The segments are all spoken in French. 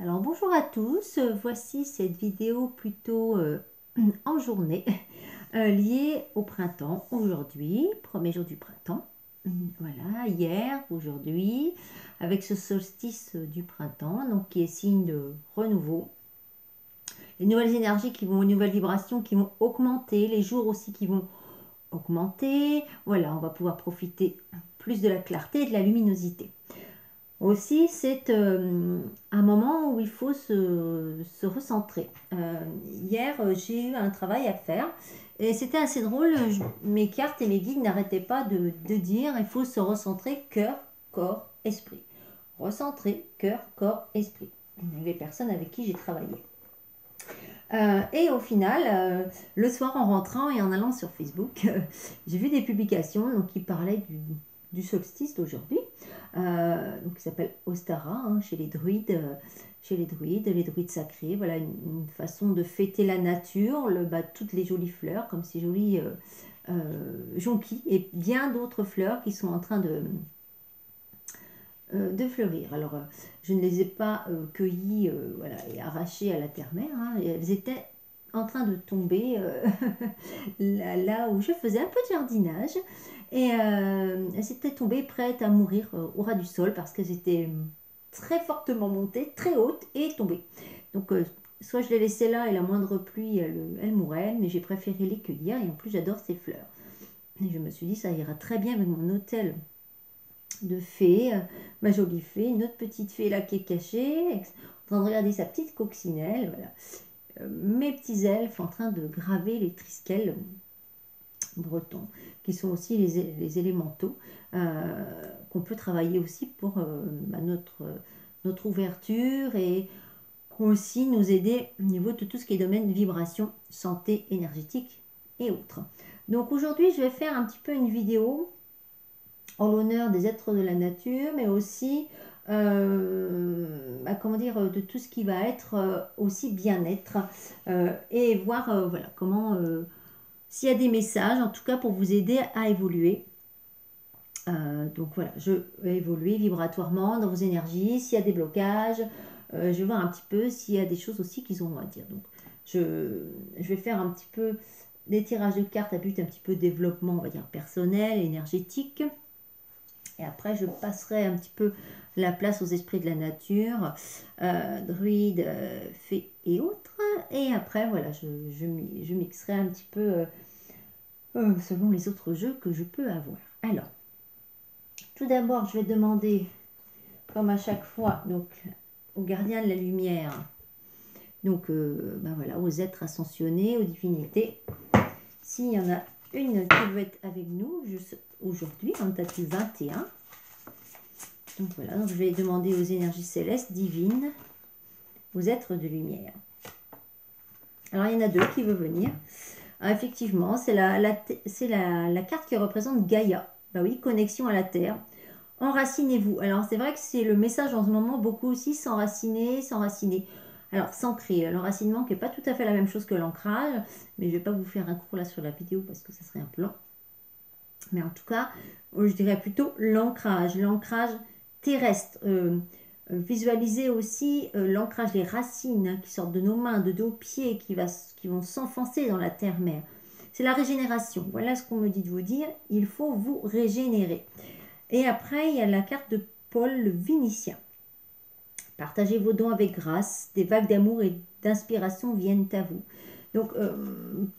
Alors bonjour à tous, voici cette vidéo plutôt en journée liée au printemps. Aujourd'hui, premier jour du printemps, voilà, hier, aujourd'hui, avec ce solstice du printemps, donc qui est signe de renouveau. Les nouvelles énergies qui vont, les nouvelles vibrations qui vont augmenter, les jours aussi qui vont augmenter. Voilà, on va pouvoir profiter plus de la clarté et de la luminosité. Aussi, c'est un moment où il faut se recentrer. Hier, j'ai eu un travail à faire et c'était assez drôle. Mes cartes et mes guides n'arrêtaient pas de dire il faut se recentrer cœur, corps, esprit. Recentrer cœur, corps, esprit. Les personnes avec qui j'ai travaillé. Et au final, le soir en rentrant et en allant sur Facebook, j'ai vu des publications donc, qui parlaient du solstice d'aujourd'hui, donc qui s'appelle Ostara chez les druides, les druides sacrés. Voilà une façon de fêter la nature, toutes les jolies fleurs, comme ces jolis jonquilles et bien d'autres fleurs qui sont en train de fleurir. Alors, je ne les ai pas cueillies voilà, et arrachées à la terre-mère. Et elles étaient en train de tomber là où je faisais un peu de jardinage. Et elles étaient tombées prêtes à mourir au ras du sol parce qu'elles étaient très fortement montées, très hautes et tombées. Donc, soit je les laissais là et la moindre pluie, elles mourraient, mais j'ai préféré les cueillir et en plus, j'adore ces fleurs. Et je me suis dit, ça ira très bien avec mon hôtel de fée, ma jolie fée, une autre petite fée là qui est cachée, en train de regarder sa petite coccinelle, voilà. Mes petits elfes en train de graver les trisquels bretons, qui sont aussi les élémentaux, qu'on peut travailler aussi pour notre ouverture et aussi nous aider au niveau de tout ce qui est domaine de vibration, santé énergétique et autres. Donc aujourd'hui, je vais faire un petit peu une vidéo en l'honneur des êtres de la nature, mais aussi, comment dire, de tout ce qui va être aussi bien-être et voir voilà, comment, s'il y a des messages, en tout cas pour vous aider à évoluer. Donc voilà, je vais évoluer vibratoirement dans vos énergies. S'il y a des blocages, je vais voir un petit peu s'il y a des choses aussi qu'ils ont à dire. Donc je vais faire un petit peu des tirages de cartes à but un petit peu développement, on va dire personnel, énergétique. Et après, je passerai un petit peu la place aux esprits de la nature, druides, fées et autres. Et après, voilà, je mixerai un petit peu selon les autres jeux que je peux avoir. Alors, tout d'abord, je vais demander, comme à chaque fois, donc aux gardiens de la lumière, donc voilà, aux êtres ascensionnés, aux divinités, s'il y en a une qui veut être avec nous aujourd'hui, en tapis 21. Donc voilà, donc je vais demander aux énergies célestes divines, aux êtres de lumière. Alors il y en a deux qui veulent venir. Alors, effectivement, c'est la carte qui représente Gaïa. Bah oui, connexion à la Terre. Enracinez-vous. Alors c'est vrai que c'est le message en ce moment, beaucoup aussi s'enraciner, s'enraciner. Alors s'ancrer, l'enracinement qui n'est pas tout à fait la même chose que l'ancrage, mais je ne vais pas vous faire un cours là sur la vidéo parce que ça serait un peu long. Mais en tout cas, je dirais plutôt l'ancrage terrestre. Visualiser aussi l'ancrage, les racines qui sortent de nos mains, de nos pieds, qui vont s'enfoncer dans la terre-mère. C'est la régénération. Voilà ce qu'on me dit de vous dire. Il faut vous régénérer. Et après, il y a la carte de Paul le Vénitien. Partagez vos dons avec grâce. Des vagues d'amour et d'inspiration viennent à vous. Donc,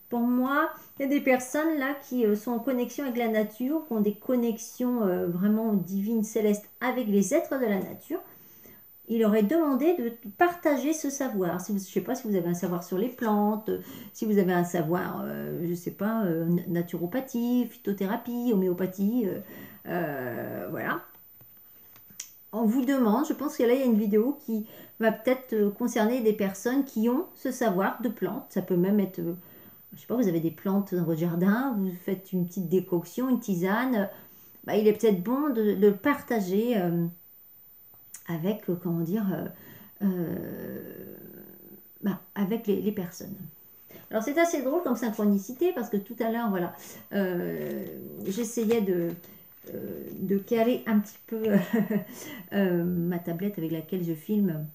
pour moi, il y a des personnes là qui sont en connexion avec la nature, qui ont des connexions vraiment divines, célestes avec les êtres de la nature. Il aurait demandé de partager ce savoir. Je ne sais pas si vous avez un savoir sur les plantes, si vous avez un savoir, je ne sais pas, naturopathie, phytothérapie, homéopathie, voilà. On vous demande, je pense que là il y a une vidéo qui va peut-être concerner des personnes qui ont ce savoir de plantes. Ça peut même être, je sais pas, vous avez des plantes dans votre jardin, vous faites une petite décoction, une tisane. Bah, il est peut-être bon de le partager avec, comment dire, avec les personnes. Alors c'est assez drôle comme synchronicité parce que tout à l'heure, voilà, j'essayais de caler un petit peu ma tablette avec laquelle je filme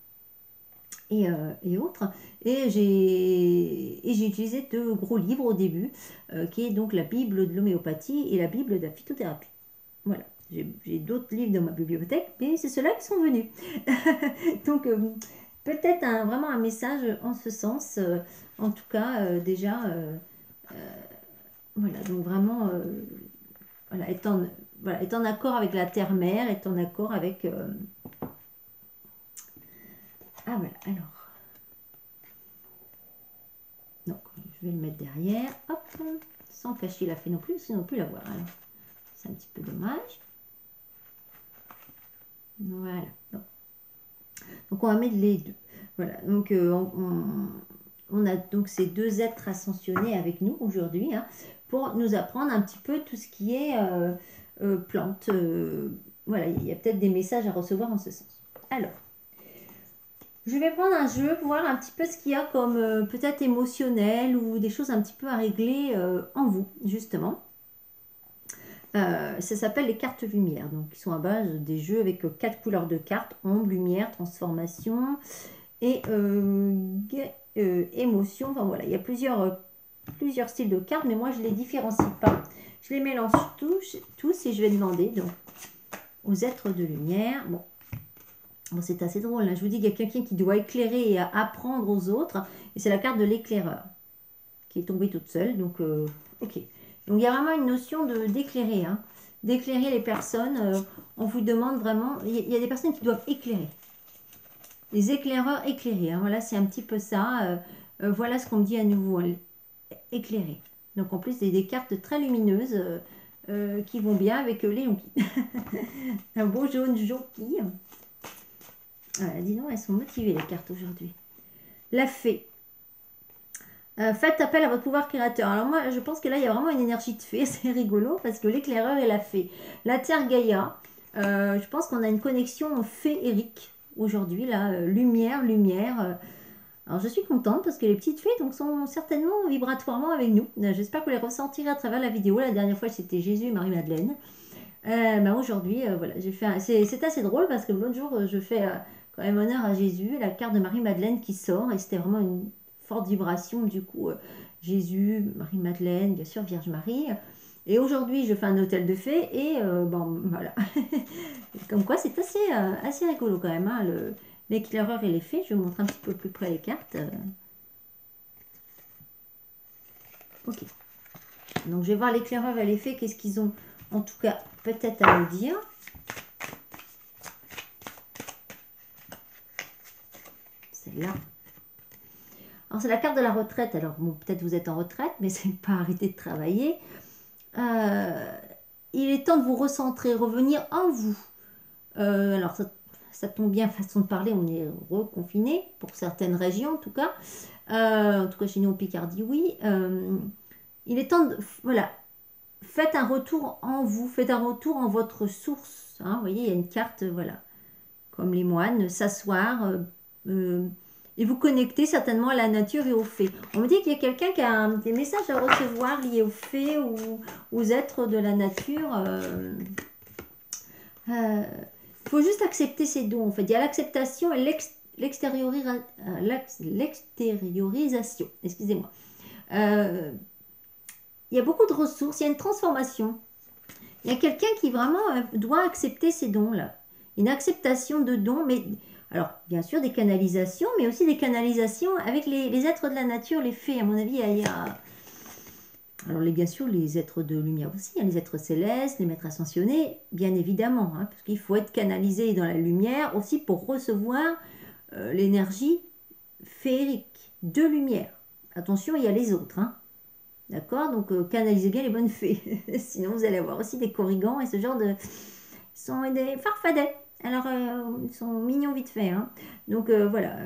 et autres. Et j'ai utilisé 2 gros livres au début, qui est donc la Bible de l'homéopathie et la Bible de la phytothérapie. Voilà. J'ai d'autres livres dans ma bibliothèque, mais c'est ceux-là qui sont venus. Donc, peut-être vraiment un message en ce sens. En tout cas, déjà, voilà. Donc, vraiment, voilà, être en accord avec la terre-mère, être en accord avec... Ah, voilà. Alors, donc, je vais le mettre derrière. Hop, sans cacher la fée non plus, sinon on ne peut la voir. Alors, c'est un petit peu dommage. Voilà. Donc, on va mettre les deux. Voilà. Donc, on a donc ces 2 êtres ascensionnés avec nous aujourd'hui, hein, pour nous apprendre un petit peu tout ce qui est plantes. Voilà, il y a peut-être des messages à recevoir en ce sens. Alors, je vais prendre un jeu pour voir un petit peu ce qu'il y a comme peut-être émotionnel ou des choses un petit peu à régler en vous, justement. Ça s'appelle les cartes lumière, donc ils sont à base des jeux avec 4 couleurs de cartes, ombre, lumière, transformation et émotion. Enfin voilà, il y a plusieurs styles de cartes, mais moi je ne les différencie pas. Je les mélange tous et je vais demander donc aux êtres de lumière. Bon, c'est assez drôle, hein. Je vous dis qu'il y a quelqu'un qui doit éclairer et apprendre aux autres, et c'est la carte de l'éclaireur qui est tombée toute seule, donc ok. Donc il y a vraiment une notion d'éclairer, hein, d'éclairer les personnes. On vous demande vraiment, il y a des personnes qui doivent éclairer. Les éclaireurs éclairés, hein, voilà, c'est un petit peu ça. Voilà ce qu'on me dit à nouveau, hein, éclairer. Donc en plus, il y a des cartes très lumineuses qui vont bien avec les yonki. Un beau jaune jonquille. Voilà, dis donc, elles sont motivées les cartes aujourd'hui. La fée. Faites appel à votre pouvoir créateur. Alors moi, je pense que là, il y a vraiment une énergie de fée. C'est rigolo parce que l'éclaireur est la fée. La terre Gaïa, je pense qu'on a une connexion féerique aujourd'hui. Là, lumière. Alors je suis contente parce que les petites fées donc, sont certainement vibratoirement avec nous. J'espère que vous les ressentirez à travers la vidéo. La dernière fois, c'était Jésus et Marie-Madeleine. Aujourd'hui, voilà, j'ai fait. C'est assez drôle parce que l'autre jour, je fais quand même honneur à Jésus, la carte de Marie-Madeleine qui sort, et c'était vraiment une forte vibration, du coup, Jésus, Marie-Madeleine, bien sûr, Vierge Marie. Et aujourd'hui, je fais un hôtel de fées, et bon, voilà. Comme quoi, c'est assez rigolo quand même, hein, l'éclaireur et les fées. Je vous montre un petit peu plus près les cartes. Ok. Donc, je vais voir l'éclaireur et les fées, qu'est-ce qu'ils ont, en tout cas, peut-être à nous dire. Celle-là. Alors, c'est la carte de la retraite. Alors, bon, peut-être vous êtes en retraite, mais c'est pas arrêter de travailler. Il est temps de vous recentrer, revenir en vous. Alors, ça tombe bien, façon de parler, on est reconfiné, pour certaines régions en tout cas. En tout cas, chez nous en Picardie, oui. Il est temps de... Voilà. Faites un retour en vous, faites un retour en votre source. Hein. Vous voyez, il y a une carte, voilà, comme les moines, s'asseoir... et vous connectez certainement à la nature et aux fées. On me dit qu'il y a quelqu'un qui a des messages à recevoir liés aux fées ou aux êtres de la nature. Il faut juste accepter ces dons. En fait, il y a l'acceptation et l'extériorisation. Excusez-moi. Il y a beaucoup de ressources. Il y a une transformation. Il y a quelqu'un qui vraiment doit accepter ces dons-là. Une acceptation de dons, mais... Alors, bien sûr, des canalisations, mais aussi des canalisations avec les êtres de la nature, les fées. À mon avis, il y a... Alors, bien sûr, les êtres de lumière aussi, hein, les êtres célestes, les maîtres ascensionnés, bien évidemment, hein, parce qu'il faut être canalisé dans la lumière aussi pour recevoir l'énergie féerique de lumière. Attention, il y a les autres, hein. D'accord? Donc, canalisez bien les bonnes fées. Sinon, vous allez avoir aussi des corrigans et ce genre de... sont des farfadets. Alors, ils sont mignons vite fait. Hein. Donc, voilà,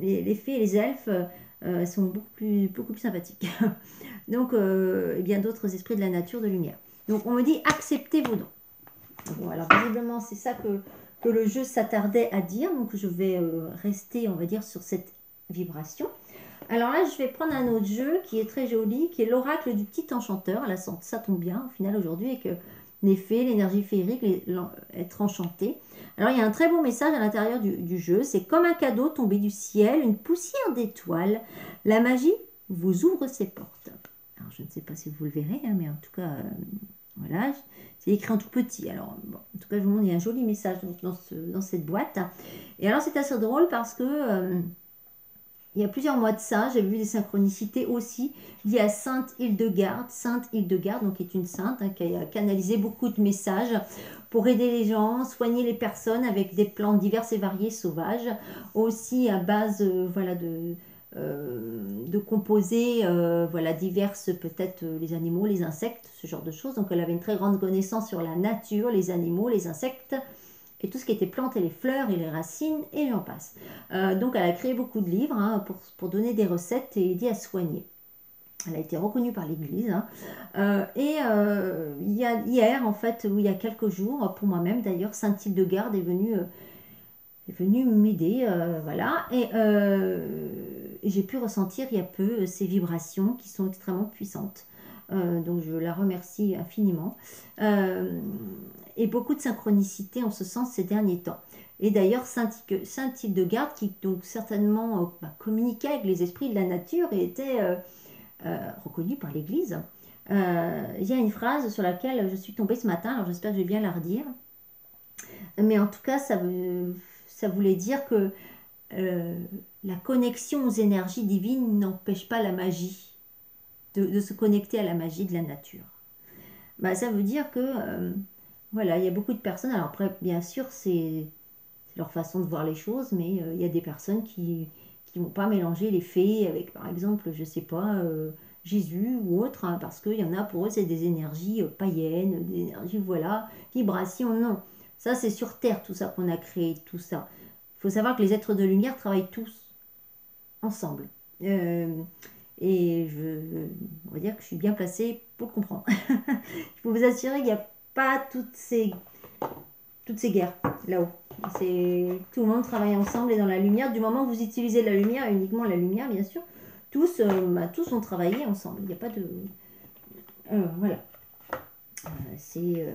les fées et les elfes sont beaucoup plus sympathiques. Donc, et bien d'autres esprits de la nature, de lumière. Donc, on me dit, acceptez vos dons. Bon, alors, visiblement, c'est ça que le jeu s'attardait à dire. Donc, je vais rester, on va dire, sur cette vibration. Alors là, je vais prendre un autre jeu qui est très joli, qui est l'oracle du petit enchanteur. Là, ça tombe bien, au final, aujourd'hui, avec... les fées, l'énergie féerique, être enchanté. Alors, il y a un très beau message à l'intérieur du jeu. C'est comme un cadeau tombé du ciel, une poussière d'étoiles. La magie vous ouvre ses portes. Alors, je ne sais pas si vous le verrez, hein, mais en tout cas, voilà, c'est écrit en tout petit. Alors, bon, en tout cas, je vous montre, il y a un joli message dans cette boîte. Et alors, c'est assez drôle parce que il y a plusieurs mois de ça, j'ai vu des synchronicités aussi liées à Sainte Hildegarde. Sainte Hildegarde, donc, qui est une sainte hein, qui a canalisé beaucoup de messages pour aider les gens, soigner les personnes avec des plantes diverses et variées sauvages, aussi à base voilà, de composés voilà, diverses, peut-être les animaux, les insectes, ce genre de choses. Donc elle avait une très grande connaissance sur la nature, les animaux, les insectes, et tout ce qui était plantes et les fleurs et les racines, et j'en passe. Donc elle a créé beaucoup de livres hein, pour donner des recettes et aider à soigner. Elle a été reconnue par l'Église. Hein. Il y a hier, en fait, ou il y a quelques jours, pour moi-même d'ailleurs, Sainte Hildegarde est venue m'aider. Voilà. Et j'ai pu ressentir il y a peu ces vibrations qui sont extrêmement puissantes. Donc je la remercie infiniment. Et beaucoup de synchronicité en ce sens ces derniers temps. Et d'ailleurs, Sainte Hildegarde, qui donc certainement communiquait avec les esprits de la nature et était reconnue par l'Église. Il y a une phrase sur laquelle je suis tombée ce matin, alors j'espère que je vais bien la redire. Mais en tout cas, ça voulait dire que euh, la connexion aux énergies divines n'empêche pas la magie, de se connecter à la magie de la nature. Bah, ça veut dire que, voilà, il y a beaucoup de personnes, alors après, bien sûr, c'est leur façon de voir les choses, mais il y a des personnes qui vont pas mélanger les faits avec, par exemple, je sais pas, Jésus ou autre, hein, parce qu'il y en a pour eux, c'est des énergies païennes, des énergies, voilà, vibrations, non. Ça, c'est sur Terre, tout ça qu'on a créé, tout ça. Il faut savoir que les êtres de lumière travaillent tous ensemble. Et on va dire que je suis bien placée pour le comprendre. Je peux vous assurer qu'il n'y a pas toutes ces guerres là-haut. Tout le monde travaille ensemble et dans la lumière. Du moment que vous utilisez la lumière, uniquement la lumière, bien sûr, tous ont travaillé ensemble. Il n'y a pas de... voilà. C'est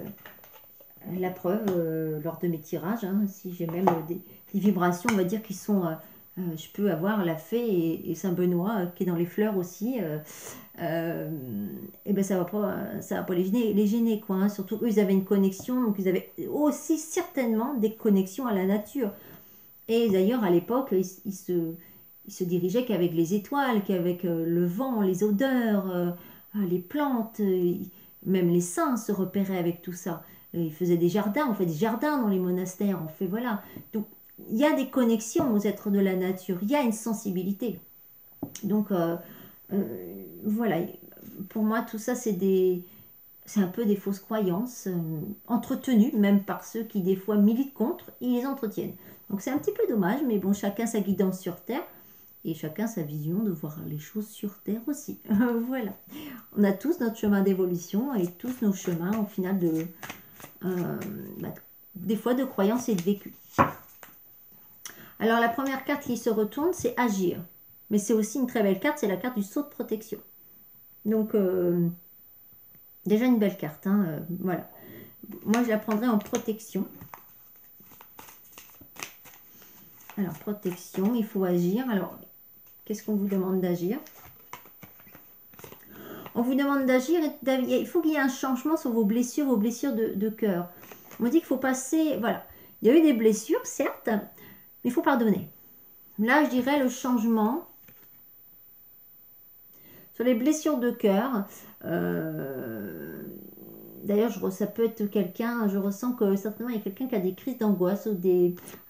la preuve lors de mes tirages. Hein, si j'ai même des vibrations, on va dire, qui sont... je peux avoir la fée et Saint-Benoît qui est dans les fleurs aussi. Et ben ça va pas les gêner quoi. Hein. Surtout eux, ils avaient une connexion, donc ils avaient aussi certainement des connexions à la nature. Et d'ailleurs, à l'époque, ils se dirigeaient qu'avec les étoiles, qu'avec le vent, les odeurs, les plantes, même les saints se repéraient avec tout ça. Ils faisaient des jardins, on fait des jardins dans les monastères, on fait voilà. Donc il y a des connexions aux êtres de la nature, il y a une sensibilité. Donc voilà, pour moi tout ça c'est un peu des fausses croyances entretenues, même par ceux qui des fois militent contre, ils les entretiennent. Donc c'est un petit peu dommage, mais bon, chacun sa guidance sur Terre et chacun sa vision de voir les choses sur Terre aussi. Voilà. On a tous notre chemin d'évolution et tous nos chemins au final euh, bah, des fois de croyances et de vécu. Alors la première carte qui se retourne, c'est agir. Mais c'est aussi une très belle carte, c'est la carte du saut de protection. Donc déjà une belle carte, hein, voilà. Moi, je la prendrai en protection. Alors, protection, il faut agir. Alors, qu'est-ce qu'on vous demande d'agir? On vous demande d'agir. Il faut qu'il y ait un changement sur vos blessures de cœur. On dit qu'il faut passer... Voilà. Il y a eu des blessures, certes, mais il faut pardonner. Là, je dirais le changement sur les blessures de cœur. D'ailleurs, ça peut être quelqu'un, je ressens que certainement il y a quelqu'un qui a des crises d'angoisse ou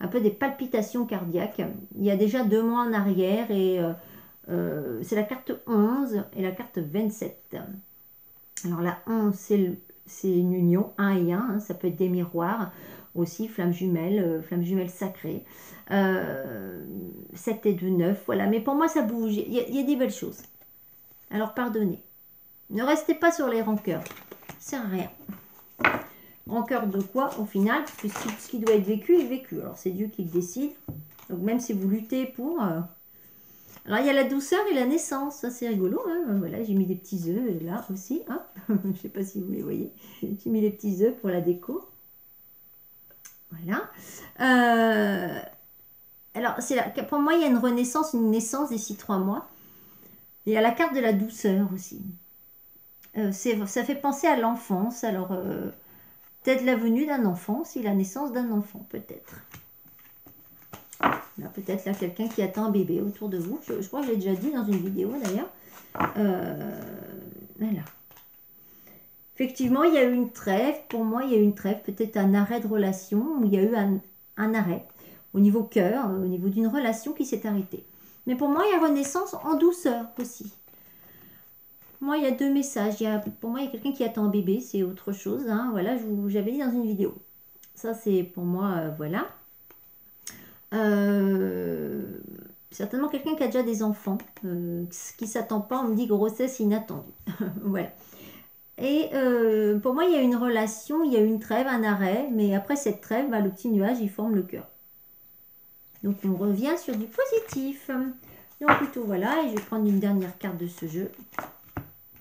un peu des palpitations cardiaques. Il y a déjà 2 mois en arrière et c'est la carte 11 et la carte 27. Alors la 11, c'est une union, 1 et 1, hein, ça peut être des miroirs, aussi flammes jumelles sacrées. 7 et 2, 9, voilà. Mais pour moi, ça bouge, il y a des belles choses. Alors pardonnez. Ne restez pas sur les rancœurs. Ça sert à rien. Rancœur de quoi au final? Parce que ce qui doit être vécu est vécu. Alors c'est Dieu qui le décide. Donc même si vous luttez pour... Alors il y a la douceur et la naissance. Ça c'est rigolo. Hein, voilà, j'ai mis des petits œufs là aussi. Hein. Je ne sais pas si vous les voyez. J'ai mis les petits œufs pour la déco. Voilà. Alors, pour moi, il y a une renaissance, une naissance d'ici 3 mois. Il y a la carte de la douceur aussi. Ça fait penser à l'enfance. Alors, peut-être la venue d'un enfant, si la naissance d'un enfant, peut-être. Peut-être là, quelqu'un qui attend un bébé autour de vous. Je crois que je l'ai déjà dit dans une vidéo d'ailleurs. Voilà. Effectivement, il y a eu une trêve. Pour moi, il y a eu une trêve, peut-être un arrêt de relation, où il y a eu un arrêt au niveau cœur, au niveau d'une relation qui s'est arrêtée. Mais pour moi, il y a renaissance en douceur aussi. Moi, il y a 2 messages. Pour moi, il y a quelqu'un qui attend un bébé, c'est autre chose. Hein. Voilà, j'avais dit dans une vidéo. Ça, c'est pour moi, voilà. Certainement quelqu'un qui a déjà des enfants, qui ne s'attend pas, on me dit grossesse inattendue. Voilà. Et pour moi, il y a une relation, il y a une trêve, un arrêt, mais après cette trêve, le petit nuage, il forme le cœur. Donc on revient sur du positif. Donc plutôt voilà, et je vais prendre une dernière carte de ce jeu.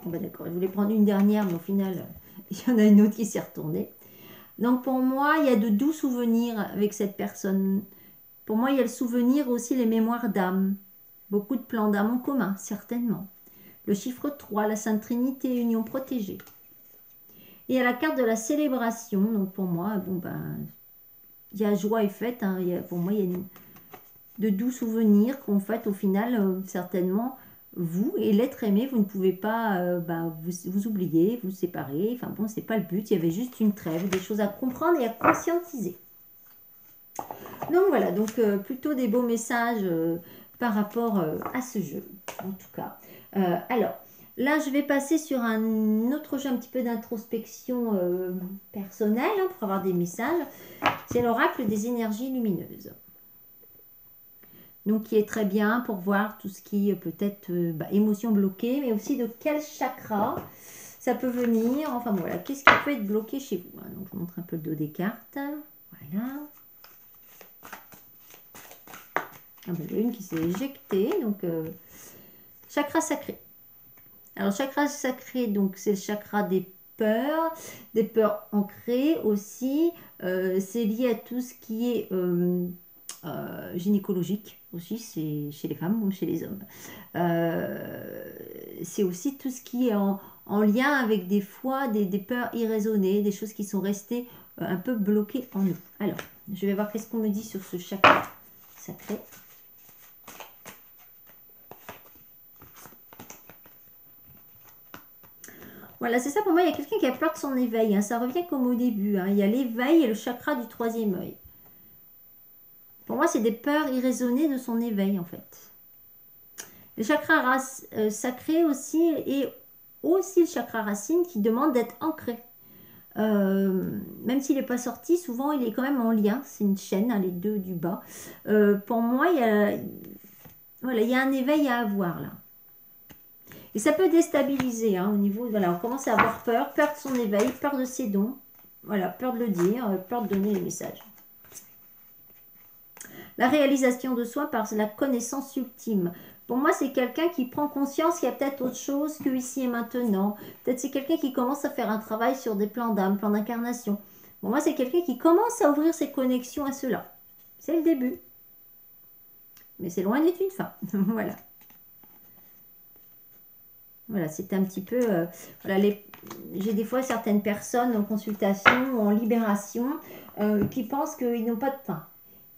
D'accord, je voulais prendre une dernière, mais au final, il y en a une autre qui s'est retournée. Donc pour moi, il y a de doux souvenirs avec cette personne. Pour moi, il y a le souvenir aussi, les mémoires d'âme. Beaucoup de plans d'âme en commun, certainement. Le chiffre 3, la Sainte Trinité, union protégée. Et à la carte de la célébration, donc pour moi, il y a joie et fête. Hein, pour moi, il y a de doux souvenirs qu'on fait au final, certainement, vous et l'être aimé, vous ne pouvez pas vous oublier, vous séparer. Enfin bon, c'est pas le but. Il y avait juste une trêve, des choses à comprendre et à conscientiser. Donc voilà, donc plutôt des beaux messages par rapport à ce jeu, en tout cas. Alors, là, je vais passer sur un autre jeu, un petit peu d'introspection personnelle, hein, pour avoir des messages. C'est l'oracle des énergies lumineuses. Donc, qui est très bien pour voir tout ce qui peut être émotion bloquée, mais aussi de quel chakra ça peut venir. Enfin, voilà, qu'est-ce qui peut être bloqué chez vous, hein. Donc, je vous montre un peu le dos des cartes. Voilà. Il y a une qui s'est éjectée, donc chakra sacré. Alors chakra sacré, donc c'est le chakra des peurs ancrées aussi. C'est lié à tout ce qui est gynécologique aussi, c'est chez les femmes comme chez les hommes. C'est aussi tout ce qui est en lien avec des fois des peurs irraisonnées, des choses qui sont restées un peu bloquées en nous. Alors, je vais voir qu'est-ce qu'on me dit sur ce chakra sacré. Voilà, c'est ça pour moi, il y a quelqu'un qui a peur de son éveil. Hein. Ça revient comme au début. Hein. Il y a l'éveil et le chakra du 3e œil. Pour moi, c'est des peurs irraisonnées de son éveil, en fait. Le chakra sacré aussi, et aussi le chakra racine qui demande d'être ancré. Même s'il n'est pas sorti, souvent il est quand même en lien. C'est une chaîne, hein, les deux du bas. Pour moi, voilà, il y a un éveil à avoir là. Et ça peut déstabiliser hein, au niveau, voilà, on commence à avoir peur de son éveil, peur de ses dons, voilà, peur de le dire, peur de donner les messages. La réalisation de soi par la connaissance ultime. Pour moi, c'est quelqu'un qui prend conscience qu'il y a peut-être autre chose que ici et maintenant. Peut-être c'est quelqu'un qui commence à faire un travail sur des plans d'âme, plans d'incarnation. Pour moi, c'est quelqu'un qui commence à ouvrir ses connexions à cela. C'est le début. Mais c'est loin d'être une fin. Voilà. Voilà, c'est un petit peu... voilà, j'ai des fois certaines personnes en consultation ou en libération qui pensent qu'ils n'ont pas de... Enfin,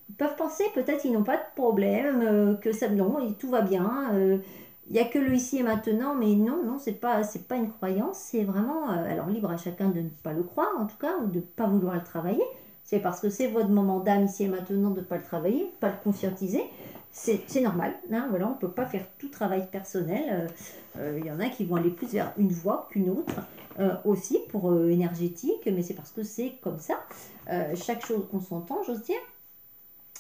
ils peuvent penser peut-être qu'ils n'ont pas de problème, que ça... Non, tout va bien. Il n'y a que le ici et maintenant, mais non, c'est pas une croyance. C'est vraiment... alors, libre à chacun de ne pas le croire, en tout cas, ou de ne pas vouloir le travailler. C'est parce que c'est votre moment d'âme ici et maintenant de ne pas le travailler, de ne pas le conscientiser. C'est normal, hein, voilà, on ne peut pas faire tout travail personnel. Il y en a qui vont aller plus vers une voie qu'une autre, aussi pour énergétique, mais c'est parce que c'est comme ça. Chaque chose on s'entend, j'ose dire.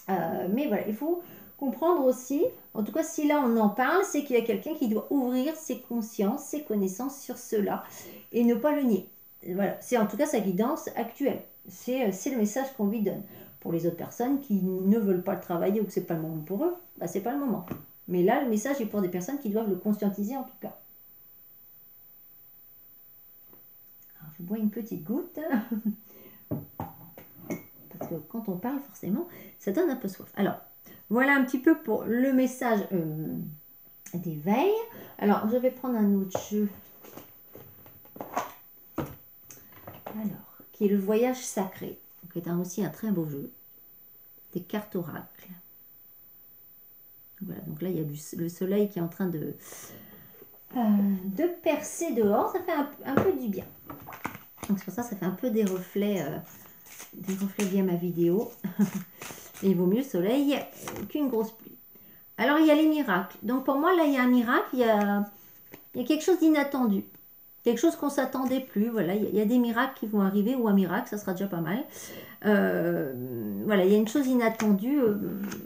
Mais voilà, il faut comprendre aussi, en tout cas si là on en parle, c'est qu'il y a quelqu'un qui doit ouvrir ses consciences, ses connaissances sur cela et ne pas le nier. Voilà, c'est en tout cas sa guidance actuelle. C'est le message qu'on lui donne. Pour les autres personnes qui ne veulent pas le travailler ou que ce n'est pas le moment pour eux, ce n'est pas le moment. Mais là, le message est pour des personnes qui doivent le conscientiser en tout cas. Alors, je bois une petite goutte. Parce parce que quand on parle, forcément, ça donne un peu soif. Alors, voilà un petit peu pour le message d'éveil. Alors, je vais prendre un autre jeu. Alors, qui est le voyage sacré, qui est aussi un très beau jeu. Des cartes oracles. Voilà, donc là, il y a le soleil qui est en train de percer dehors. Ça fait un peu du bien. Donc c'est pour ça que ça fait un peu des reflets via ma vidéo. Mais il vaut mieux le soleil qu'une grosse pluie. Alors, il y a les miracles. Donc, pour moi, là, il y a un miracle. Il y a quelque chose d'inattendu. Quelque chose qu'on ne s'attendait plus. Voilà, il y a des miracles qui vont arriver, ou un miracle, ça sera déjà pas mal. Voilà, il y a une chose inattendue.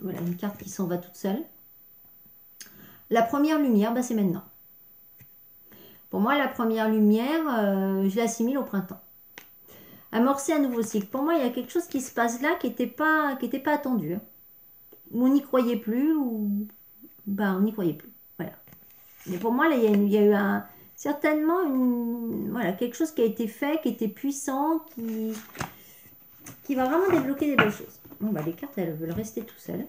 Voilà, une carte qui s'en va toute seule. La première lumière, c'est maintenant. Pour moi, la première lumière, je l'assimile au printemps. Amorcer un nouveau cycle. Pour moi, il y a quelque chose qui se passe là qui n'était pas attendu. Hein. On n'y croyait plus, ou on n'y croyait plus. Voilà. Mais pour moi, là, il y a eu certainement voilà, quelque chose qui a été fait, qui était puissant, qui va vraiment débloquer des belles choses. Bon, les cartes, elles veulent rester tout seules.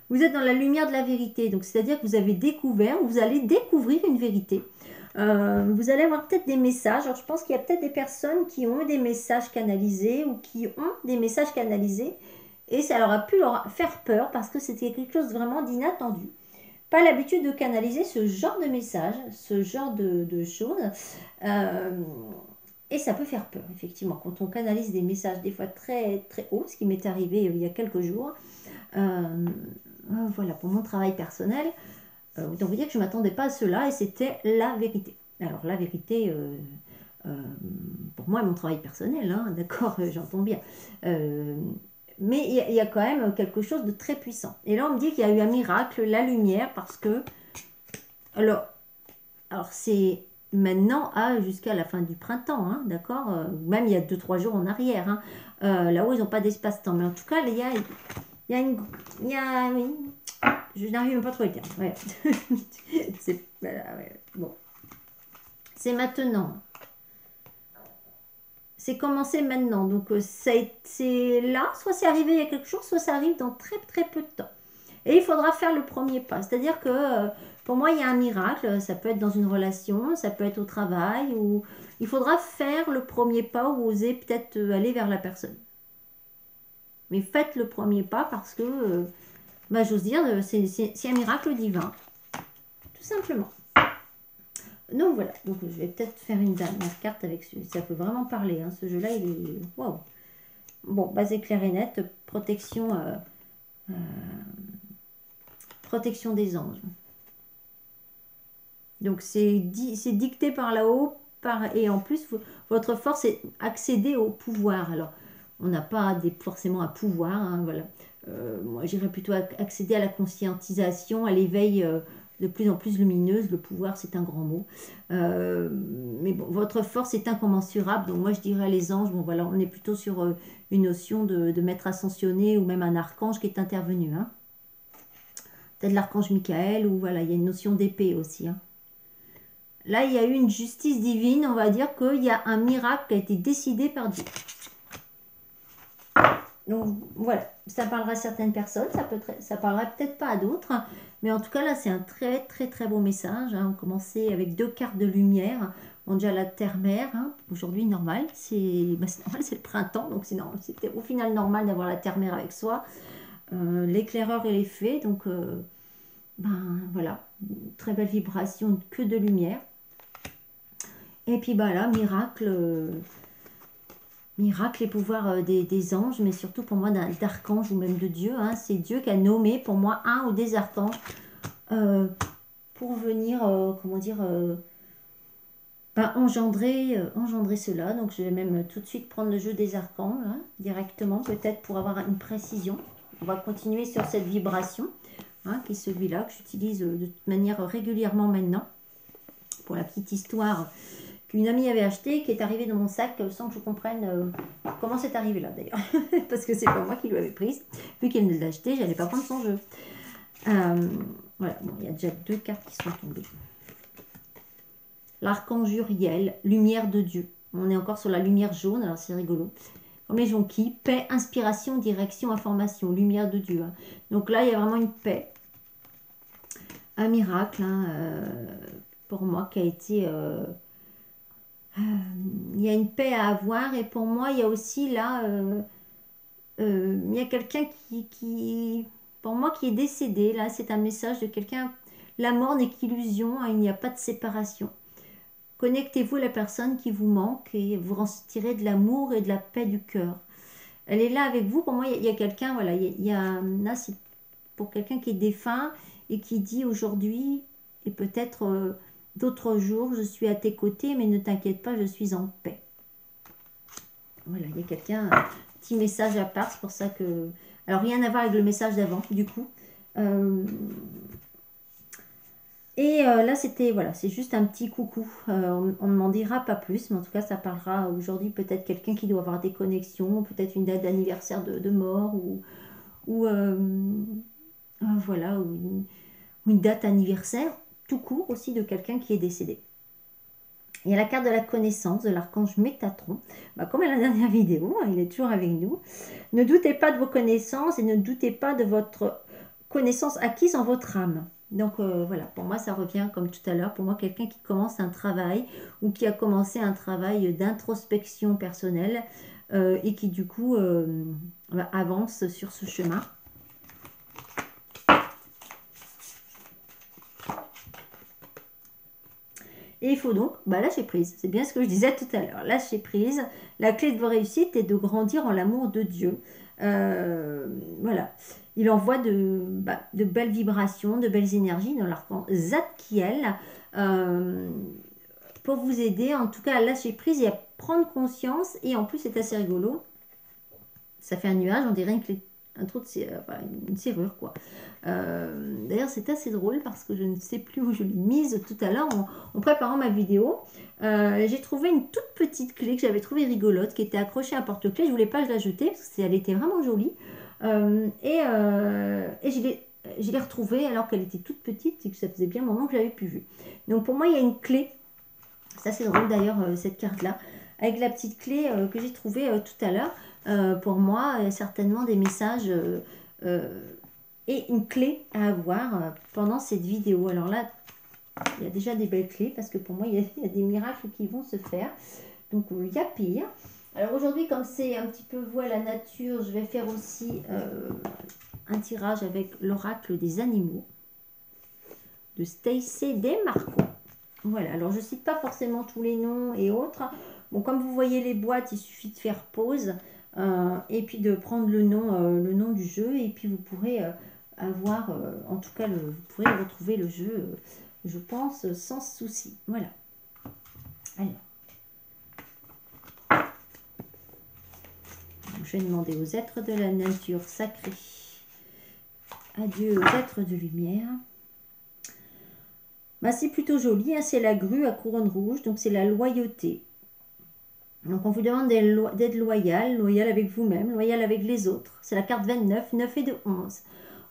Vous êtes dans la lumière de la vérité, donc c'est-à-dire que vous avez découvert, ou vous allez découvrir une vérité. Vous allez avoir peut-être des messages. Alors, je pense qu'il y a peut-être des personnes qui ont des messages canalisés ou qui ont des messages canalisés et ça leur a pu leur faire peur parce que c'était quelque chose vraiment d'inattendu. Pas l'habitude de canaliser ce genre de messages, ce genre de choses. Et ça peut faire peur, effectivement, quand on canalise des messages des fois très, très hauts, ce qui m'est arrivé il y a quelques jours. Voilà, pour mon travail personnel. Autant vous dire que je ne m'attendais pas à cela et c'était la vérité. Alors la vérité, pour moi, mon travail personnel, hein, d'accord, j'entends bien. Mais il y a quand même quelque chose de très puissant. Et là, on me dit qu'il y a eu un miracle, la lumière, parce que... Alors c'est maintenant jusqu'à la fin du printemps, hein, d'accord, même il y a 2-3 jours en arrière, hein, là-haut, ils n'ont pas d'espace-temps. Mais en tout cas, il y a une... Je n'arrive même pas à trouver le terme. Ouais. Bon. C'est maintenant. C'est commencé maintenant. Donc, c'est là. Soit c'est arrivé il y a quelque chose, soit ça arrive dans très très peu de temps. Et il faudra faire le premier pas. C'est-à-dire que pour moi, il y a un miracle. Ça peut être dans une relation, ça peut être au travail. Ou il faudra faire le premier pas ou oser peut-être aller vers la personne. Mais faites le premier pas parce que... j'ose dire, c'est un miracle divin. Tout simplement. Donc voilà, donc je vais peut-être faire une dernière carte avec celui-ci. Ça peut vraiment parler, hein. Ce jeu-là, il est... Waouh. Bon, base claire et nette, protection des anges. Donc c'est dicté par là-haut, et en plus, votre force est accéder au pouvoir. Alors, on n'a pas forcément un pouvoir, hein, voilà. Moi, j'irais plutôt accéder à la conscientisation, à l'éveil de plus en plus lumineuse. Le pouvoir, c'est un grand mot. Mais bon, votre force est incommensurable. Donc moi, je dirais les anges. Bon, voilà, on est plutôt sur une notion de maître ascensionné ou même un archange qui est intervenu. Hein. Peut-être l'archange Michael ou voilà, il y a une notion d'épée aussi. Hein. Là, il y a eu une justice divine. On va dire qu'il y a un miracle qui a été décidé par Dieu. Donc voilà, ça parlera à certaines personnes, ça parlera peut-être pas à d'autres, mais en tout cas là c'est un très très très beau message. Hein. On commençait avec 2 cartes de lumière, on a déjà la terre-mer, hein. Aujourd'hui normal, c'est normal, c'est le printemp, donc c'était au final normal d'avoir la terre-mer avec soi, l'éclaireur et les fées, donc voilà, très belle vibration, que de lumière. Et puis là, miracle... Miracle et pouvoir des anges, mais surtout pour moi d'archanges ou même de Dieu. Hein. C'est Dieu qui a nommé pour moi un ou des archanges pour venir, engendrer cela. Donc je vais même tout de suite prendre le jeu des archanges, hein, directement, peut-être pour avoir une précision. On va continuer sur cette vibration, hein, qui est celui-là que j'utilise de toute manière régulièrement maintenant. Pour la petite histoire... qu'une amie avait acheté, qui est arrivée dans mon sac sans que je comprenne comment c'est arrivé là d'ailleurs. Parce que c'est pas moi qui lui avais prise. Vu qu'elle me l'a acheté, j'allais pas prendre son jeu. Voilà, bon, il y a déjà 2 cartes qui sont tombées. L'archange Uriel, lumière de Dieu. On est encore sur la lumière jaune, alors c'est rigolo. comme les jonquilles. Paix, inspiration, direction, information, lumière de Dieu. Hein. Donc là, il y a vraiment une paix. Un miracle, hein, pour moi, qui a été... il y a une paix à avoir. Et pour moi, il y a aussi là... il y a quelqu'un pour moi, qui est décédé. Là, c'est un message de quelqu'un. La mort n'est qu'illusion, hein, il n'y a pas de séparation. Connectez-vous à la personne qui vous manque et vous ressentirez de l'amour et de la paix du cœur. Elle est là avec vous. Pour moi, il y a quelqu'un, voilà, là, c'est pour quelqu'un qui est défunt et qui dit aujourd'hui, et peut-être d'autres jours, je suis à tes côtés, mais ne t'inquiète pas, je suis en paix. Voilà, il y a quelqu'un, un petit message à part, c'est pour ça que... Alors, rien à voir avec le message d'avant, du coup. Là, c'était, voilà, c'est juste un petit coucou. On ne m'en dira pas plus, mais en tout cas, ça parlera aujourd'hui peut-être quelqu'un qui doit avoir des connexions, peut-être une date d'anniversaire de mort, voilà, ou une date anniversaire, tout court aussi de quelqu'un qui est décédé. Il y a la carte de la connaissance de l'archange Métatron. Comme à la dernière vidéo, hein, il est toujours avec nous. Ne doutez pas de vos connaissances et ne doutez pas de votre connaissance acquise en votre âme. Donc voilà, pour moi ça revient comme tout à l'heure. Pour moi, quelqu'un qui commence un travail ou qui a commencé un travail d'introspection personnelle et qui du coup avance sur ce chemin. Et il faut donc lâcher prise. C'est bien ce que je disais tout à l'heure. Lâcher prise. La clé de vos réussites est de grandir en l'amour de Dieu. Voilà. Il envoie de belles vibrations, de belles énergies dans l'archange Zadkiel pour vous aider en tout cas à lâcher prise et à prendre conscience. Et en plus, c'est assez rigolo. Ça fait un nuage, on dirait un trou de une serrure quoi. D'ailleurs c'est assez drôle parce que je ne sais plus où je l'ai mise tout à l'heure en préparant ma vidéo. J'ai trouvé une toute petite clé que j'avais trouvée rigolote qui était accrochée à un porte-clés. Je voulais pas la jeter parce qu'elle était vraiment jolie et je l'ai retrouvée alors qu'elle était toute petite et que ça faisait bien un moment que je l'avais plus vue. Donc pour moi il y a une clé, ça c'est drôle d'ailleurs cette carte là, avec la petite clé que j'ai trouvée tout à l'heure. Pour moi, certainement des messages et une clé à avoir pendant cette vidéo. Alors là, il y a déjà des belles clés parce que pour moi, il y a des miracles qui vont se faire. Donc, il y a pire. Alors aujourd'hui, comme c'est un petit peu voix la nature, je vais faire aussi un tirage avec l'oracle des animaux de Stacey Demarco. Voilà, alors je ne cite pas forcément tous les noms et autres. Bon, comme vous voyez les boîtes, il suffit de faire pause. Et puis de prendre le nom du jeu et puis vous pourrez avoir, en tout cas, vous pourrez retrouver le jeu, je pense, sans souci. Voilà. Alors, je vais demander aux êtres de la nature sacrée, adieu aux êtres de lumière. C'est plutôt joli, hein, c'est la grue à couronne rouge, donc c'est la loyauté. Donc on vous demande d'être loyal avec vous-même, loyal avec les autres. C'est la carte 29, 9 et de 11.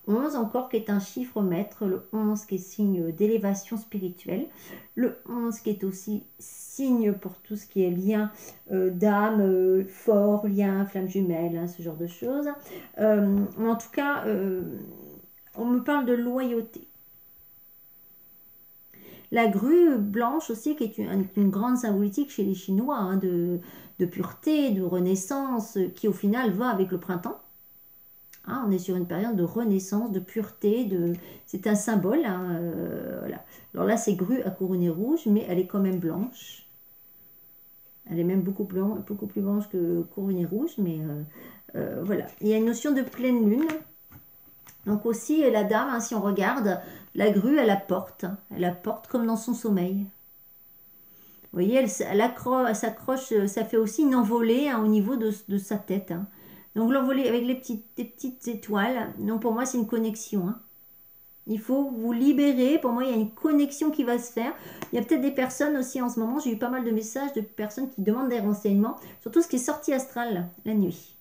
11 encore qui est un chiffre maître, le 11 qui est signe d'élévation spirituelle, le 11 qui est aussi signe pour tout ce qui est lien d'âme, fort, lien, flamme jumelle, hein, ce genre de choses. En tout cas, on me parle de loyauté. La grue blanche aussi, qui est une grande symbolique chez les Chinois, hein, de pureté, de renaissance, qui au final va avec le printemps. Hein, on est sur une période de renaissance, de pureté, c'est un symbole. Hein, voilà. Alors là, c'est grue à couronne rouge, mais elle est quand même blanche. Elle est même beaucoup plus blanche que couronne rouge, mais voilà. Il y a une notion de pleine lune. Donc aussi, la dame, hein, si on regarde, la grue, elle la porte comme dans son sommeil. Vous voyez, elle s'accroche, ça fait aussi une envolée hein, au niveau de sa tête. Hein. Donc l'envolée avec des petites étoiles, donc pour moi c'est une connexion. Hein. Il faut vous libérer, pour moi il y a une connexion qui va se faire. Il y a peut-être des personnes aussi en ce moment, j'ai eu pas mal de messages de personnes qui demandent des renseignements, surtout ce qui est sortie astrale la nuit.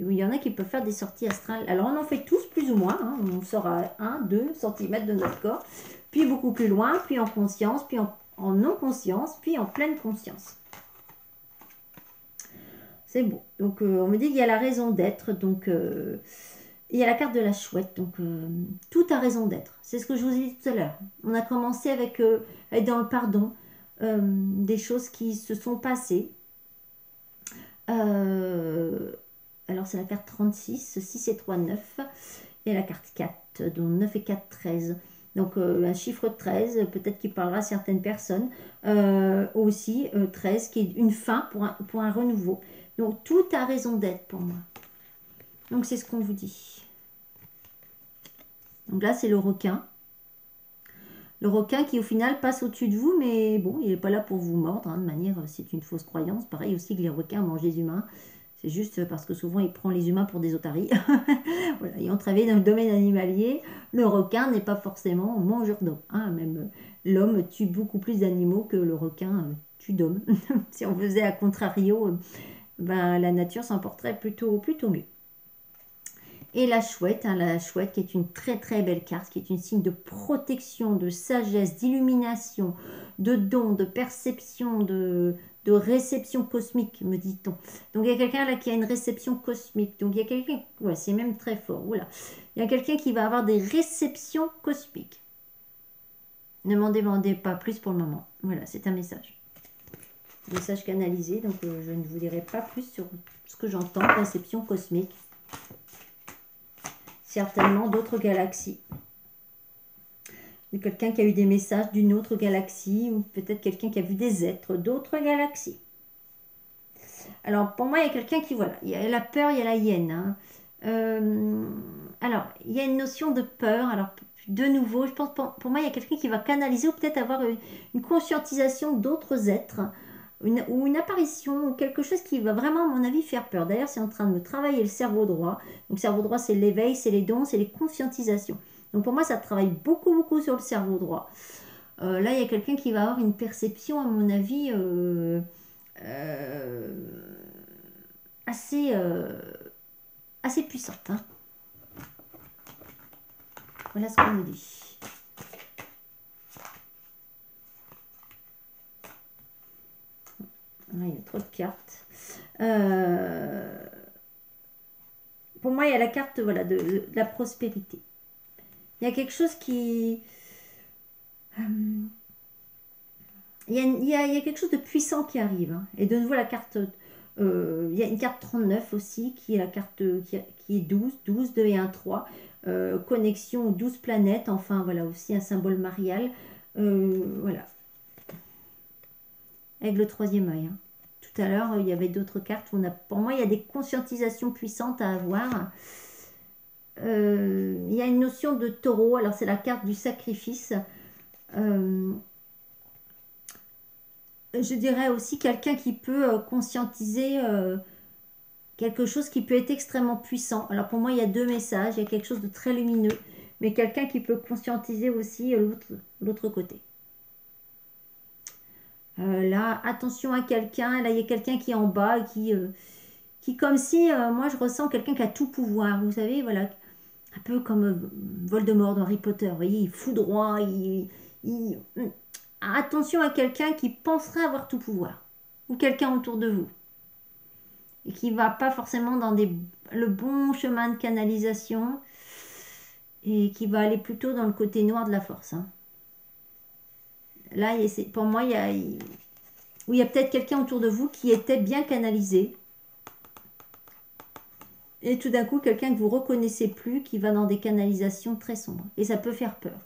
Il y en a qui peuvent faire des sorties astrales. Alors, on en fait tous plus ou moins. Hein. On sort à 1-2 cm de notre corps, puis beaucoup plus loin, puis en conscience, puis en non-conscience, puis en pleine conscience. C'est bon. Donc, on me dit qu'il y a la raison d'être. Donc, il y a la carte de la chouette. Donc, tout a raison d'être. C'est ce que je vous ai dit tout à l'heure. On a commencé avec être dans le pardon. Des choses qui se sont passées. Alors, c'est la carte 36. 6 et 3, 9. Et la carte 4. Donc, 9 et 4, 13. Donc, un chiffre 13, peut-être qu'il parlera à certaines personnes. Aussi, 13, qui est une fin pour un renouveau. Donc, tout a raison d'être pour moi. Donc, c'est ce qu'on vous dit. Donc là, c'est le requin. Le requin qui, au final, passe au-dessus de vous, mais bon, il n'est pas là pour vous mordre. Hein, de manière, c'est une fausse croyance. Pareil aussi que les requins mangent les humains. C'est juste parce que souvent, il prend les humains pour des otaries. Voilà, ayant travaillé dans le domaine animalier, le requin n'est pas forcément mangeur d'hommes. Hein, même l'homme tue beaucoup plus d'animaux que le requin tue d'hommes. Si on faisait à contrario, ben, la nature s'en porterait plutôt mieux. Et hein, la chouette qui est une très très belle carte, qui est une signe de protection, de sagesse, d'illumination, de don, de perception, de réception cosmique, me dit-on. Donc il y a quelqu'un là qui a une réception cosmique. Donc il y a quelqu'un, ouais, c'est même très fort. Voilà. Il y a quelqu'un qui va avoir des réceptions cosmiques. Ne m'en demandez pas plus pour le moment. Voilà, c'est un message. Message canalisé, donc je ne vous dirai pas plus sur ce que j'entends, réception cosmique. Certainement d'autres galaxies. Quelqu'un qui a eu des messages d'une autre galaxie, ou peut-être quelqu'un qui a vu des êtres d'autres galaxies. Alors, pour moi, il y a quelqu'un qui, voilà, il y a la peur, il y a la hyène. Hein. Alors, il y a une notion de peur. Alors, de nouveau, je pense, pour moi, il y a quelqu'un qui va canaliser ou peut-être avoir une conscientisation d'autres êtres, ou une apparition, ou quelque chose qui va vraiment, à mon avis, faire peur. D'ailleurs, c'est en train de me travailler le cerveau droit. Donc, cerveau droit, c'est l'éveil, c'est les dons, c'est les conscientisations. Donc, pour moi, ça travaille beaucoup, beaucoup sur le cerveau droit. Là, il y a quelqu'un qui va avoir une perception, à mon avis, assez, assez puissante. Hein. Voilà ce qu'on nous dit. Là, il y a trop de cartes. Pour moi, il y a la carte voilà, de la prospérité. Il y a quelque chose qui... il y a quelque chose de puissant qui arrive. Hein. Et de nouveau, la carte... il y a une carte 39 aussi, qui est la carte qui est 12, 12, 2 et 1, 3. Connexion aux 12 planètes. Enfin, voilà, aussi un symbole marial. Voilà. Avec le troisième œil. Hein. Tout à l'heure, il y avait d'autres cartes. Pour moi, il y a des conscientisations puissantes à avoir. Il y a une notion de taureau. Alors, c'est la carte du sacrifice. Je dirais aussi quelqu'un qui peut conscientiser quelque chose qui peut être extrêmement puissant. Alors, pour moi, il y a deux messages. Il y a quelque chose de très lumineux. Mais quelqu'un qui peut conscientiser aussi l'autre côté. Là, attention à quelqu'un. Là, il y a quelqu'un qui est en bas qui comme si, moi, je ressens quelqu'un qui a tout pouvoir. Vous savez, voilà, un peu comme Voldemort dans Harry Potter. Vous voyez, il foudroie. Attention à quelqu'un qui penserait avoir tout pouvoir. Ou quelqu'un autour de vous. Et qui ne va pas forcément dans le bon chemin de canalisation. Et qui va aller plutôt dans le côté noir de la force. Hein. Là, pour moi, il y a peut-être quelqu'un autour de vous qui était bien canalisé. Et tout d'un coup, quelqu'un que vous ne reconnaissez plus, qui va dans des canalisations très sombres. Et ça peut faire peur.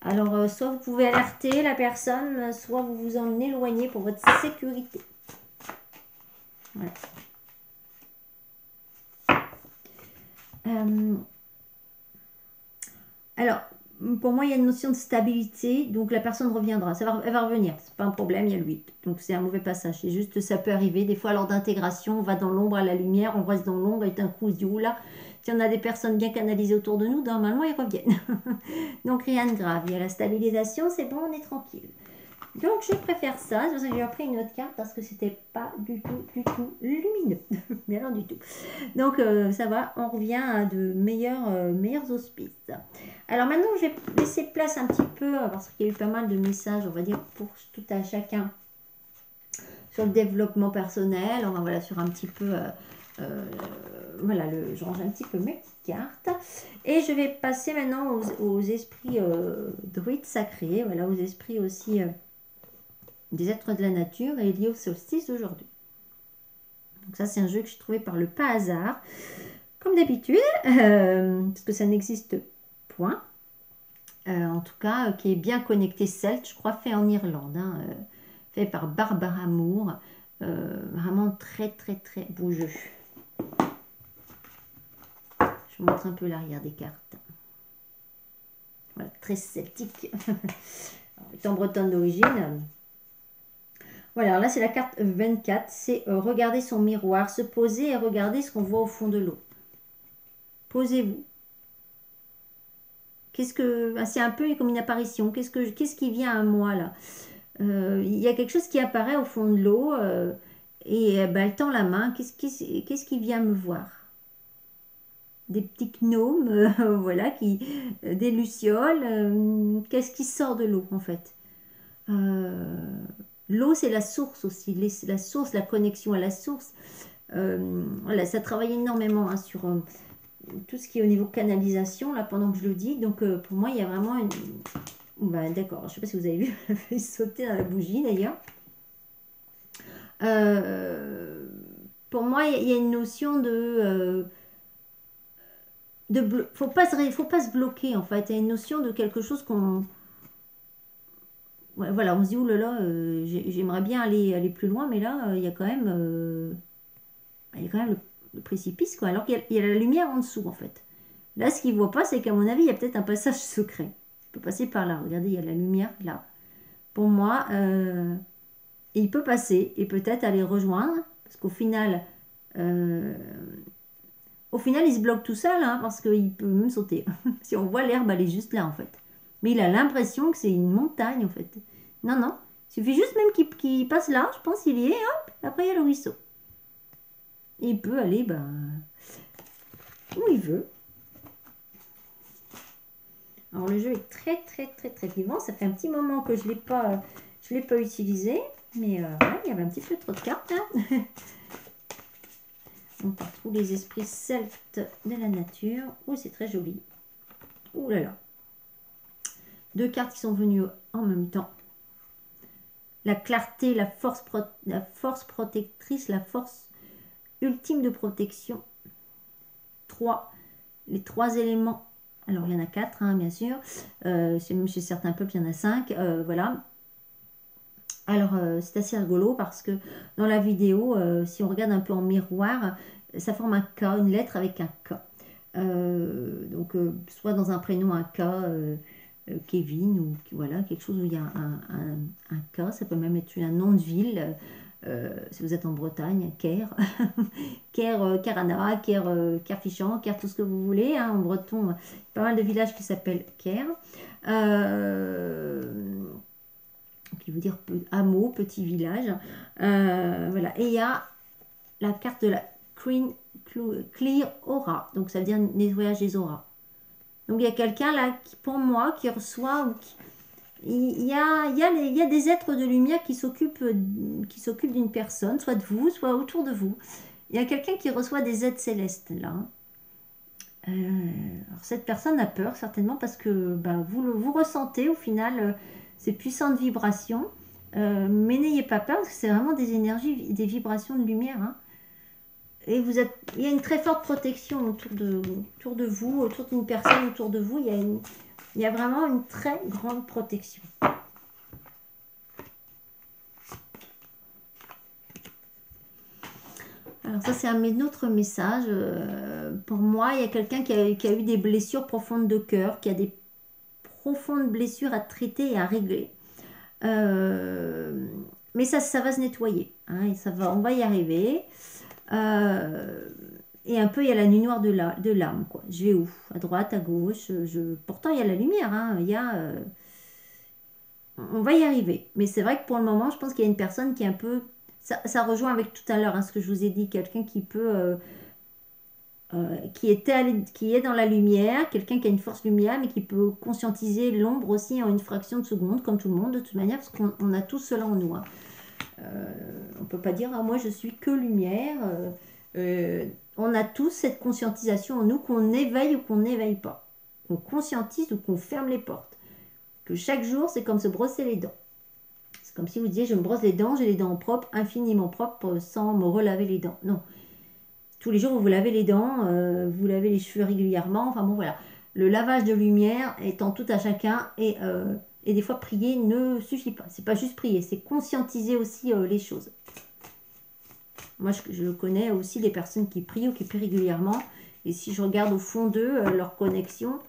Alors, soit vous pouvez alerter la personne, soit vous vous en éloignez pour votre sécurité. Voilà. Alors, pour moi, il y a une notion de stabilité, donc la personne reviendra. Elle va revenir, c'est pas un problème, il y a le 8. Donc c'est un mauvais passage, c'est juste ça peut arriver. Des fois, lors d'intégration, on va dans l'ombre à la lumière, on reste dans l'ombre et d'un coup, on se dit, oula, si on a des personnes bien canalisées autour de nous, normalement, ils reviennent. Donc rien de grave, il y a la stabilisation, c'est bon, on est tranquille. Donc je préfère ça, c'est pour ça que j'ai repris une autre carte parce que c'était pas du tout lumineux. Mais alors du tout. Donc ça va, on revient à de meilleurs auspices. Alors maintenant, je vais laisser place un petit peu, parce qu'il y a eu pas mal de messages, on va dire, pour tout à chacun, sur le développement personnel. On va voilà, sur un petit peu... voilà, je range un petit peu mes petites cartes. Et je vais passer maintenant aux esprits druides sacrés. Voilà, aux esprits aussi des êtres de la nature et liés au solstice d'aujourd'hui. Donc ça, c'est un jeu que j'ai trouvé par le pas hasard. Comme d'habitude, parce que ça n'existe point. En tout cas, qui est bien connecté celte, je crois, fait en Irlande. Hein, fait par Barbara Moore. Vraiment très, très, très beau jeu. Je vous montre un peu l'arrière des cartes. Voilà, très celtique. Étant bretonne d'origine. Voilà, alors là, c'est la carte 24. C'est regarder son miroir, se poser et regarder ce qu'on voit au fond de l'eau. Posez-vous. C'est un peu comme une apparition. Qu'est-ce qui vient à moi là? Il y a quelque chose qui apparaît au fond de l'eau et elle tend la main. Qu'est-ce qui vient me voir? Des petits gnomes, voilà, des lucioles. Qu'est-ce qui sort de l'eau en fait? L'eau, c'est la source aussi, la source, la connexion à la source. Voilà, ça travaille énormément hein, sur tout ce qui est au niveau canalisation, là, pendant que je le dis. Donc, pour moi, il y a vraiment une... Ben, d'accord, je ne sais pas si vous avez vu, elle a fait sauter dans la bougie, d'ailleurs. Pour moi, il y a une notion faut pas se bloquer, en fait. Il y a une notion de quelque chose qu'on... Ouais, voilà, on se dit, oulala, j'aimerais bien aller plus loin, mais là, il y a quand même le précipice, quoi. Alors qu'il y a la lumière en dessous, en fait. Là, ce qu'il ne voit pas, c'est qu'à mon avis, il y a peut-être un passage secret. Il peut passer par là. Regardez, il y a la lumière là. Pour moi, il peut passer et peut-être aller rejoindre, parce euh, qu'au final, il se bloque tout seul, hein, parce qu'il peut même sauter. Si on voit l'herbe, elle est juste là, en fait. Mais il a l'impression que c'est une montagne, en fait. Non, non. Il suffit juste même qu'il passe là, je pense qu'il y est, hop, après il y a le ruisseau. Et il peut aller où il veut. Alors le jeu est très très très très vivant. Ça fait un petit moment que je ne l'ai pas utilisé. Mais voilà, il y avait un petit peu trop de cartes là. On retrouve les esprits celtes de la nature. Oh, c'est très joli. Ouh là là. Deux cartes qui sont venues en même temps. La clarté, la force protectrice, la force ultime de protection. Les trois éléments. Alors, il y en a 4, hein, bien sûr. Chez certains peuples, il y en a 5. Voilà. Alors, c'est assez rigolo parce que dans la vidéo, si on regarde un peu en miroir, ça forme un K, une lettre avec un K. Donc, soit dans un prénom, un K, Kevin, ou voilà, quelque chose où il y a un K. Ça peut même être un nom de ville. Si vous êtes en Bretagne, Caire, Caire, Carana, Caire-Fichan, Caire, tout ce que vous voulez. Hein, en breton, il y a pas mal de villages qui s'appellent Caire. Qui veut dire hameau, petit village. Voilà. Et il y a la carte de la Clear Aura. Donc ça veut dire nettoyage des auras. Donc il y a quelqu'un là, pour moi, qui reçoit... Il y a des êtres de lumière qui s'occupent d'une personne, soit de vous, soit autour de vous. Il y a quelqu'un qui reçoit des aides célestes là. Alors cette personne a peur certainement parce que vous ressentez au final ces puissantes vibrations. Mais n'ayez pas peur parce que c'est vraiment des énergies, des vibrations de lumière. Hein. Et il y a une très forte protection autour de vous, autour d'une personne autour de vous. Il y a vraiment une très grande protection. Alors ça, c'est un autre message. Pour moi, il y a quelqu'un qui a eu des blessures profondes de cœur, qui a des profondes blessures à traiter et à régler. Mais ça va se nettoyer. Hein, et on va y arriver. Et un peu, il y a la nuit noire de l'âme. Je vais où? À droite, à gauche. Pourtant, il y a la lumière. Hein, on va y arriver. Mais c'est vrai que pour le moment, je pense qu'il y a une personne qui est un peu... Ça rejoint avec tout à l'heure hein, ce que je vous ai dit. Quelqu'un qui peut... qui est dans la lumière, quelqu'un qui a une force lumière, mais qui peut conscientiser l'ombre aussi en une fraction de seconde, comme tout le monde, de toute manière, parce qu'on a tous cela en nous. Hein. On ne peut pas dire, ah, moi je suis que lumière. On a tous cette conscientisation en nous qu'on éveille ou qu'on n'éveille pas. Qu'on conscientise ou qu'on ferme les portes. Que chaque jour, c'est comme se brosser les dents. C'est comme si vous disiez, je me brosse les dents, j'ai les dents propres, infiniment propres, sans me relaver les dents. Non. Tous les jours, vous vous lavez les dents, vous lavez les cheveux régulièrement. Enfin bon, voilà. Le lavage de lumière étant tout à chacun et des fois, prier ne suffit pas. C'est pas juste prier, c'est conscientiser aussi les choses. Moi, je connais aussi des personnes qui prient ou qui prient régulièrement. Et si je regarde au fond d'eux, leur connexion,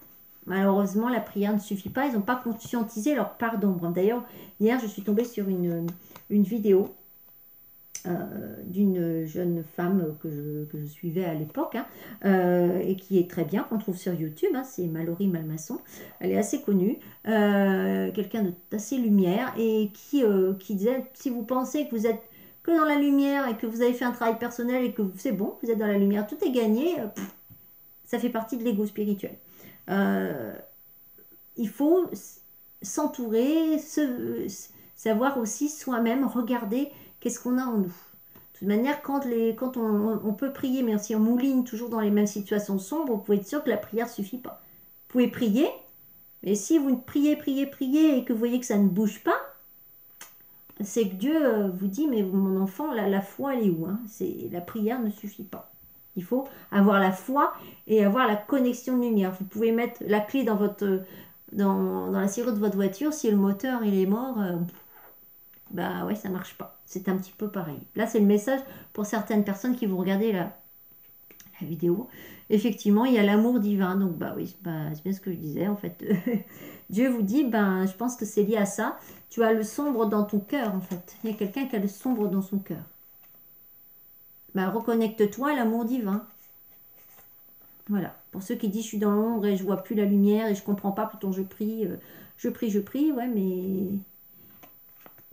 malheureusement, la prière ne suffit pas. Ils n'ont pas conscientisé leur part d'ombre. D'ailleurs, hier, je suis tombée sur une vidéo d'une jeune femme que je suivais à l'époque hein, et qui est très bien, qu'on trouve sur YouTube. Hein, c'est Mallory Malmasson. Elle est assez connue. Quelqu'un d'assez lumière et qui disait, si vous pensez que vous êtes que dans la lumière et que vous avez fait un travail personnel et que c'est bon, vous êtes dans la lumière, tout est gagné, ça fait partie de l'ego spirituel. Il faut s'entourer, savoir aussi soi-même regarder qu'est-ce qu'on a en nous. De toute manière, quand on peut prier, mais si on mouline toujours dans les mêmes situations sombres, vous pouvez être sûr que la prière ne suffit pas. Vous pouvez prier, mais si vous priez et que vous voyez que ça ne bouge pas, c'est que Dieu vous dit, mais mon enfant, la foi, elle est où hein? La prière ne suffit pas. Il faut avoir la foi et avoir la connexion de lumière. Vous pouvez mettre la clé dans la serrure de votre voiture. Si le moteur il est mort, bah ouais, ça marche pas. C'est un petit peu pareil. Là, c'est le message pour certaines personnes qui vont regarder la vidéo. Effectivement, il y a l'amour divin. Donc, bah oui, c'est bien ce que je disais en fait. Dieu vous dit, ben, je pense que c'est lié à ça. Tu as le sombre dans ton cœur, en fait. Il y a quelqu'un qui a le sombre dans son cœur. Ben, reconnecte-toi à l'amour divin. Voilà. Pour ceux qui disent, je suis dans l'ombre et je vois plus la lumière et je comprends pas, pourtant je prie. Je prie. Ouais, mais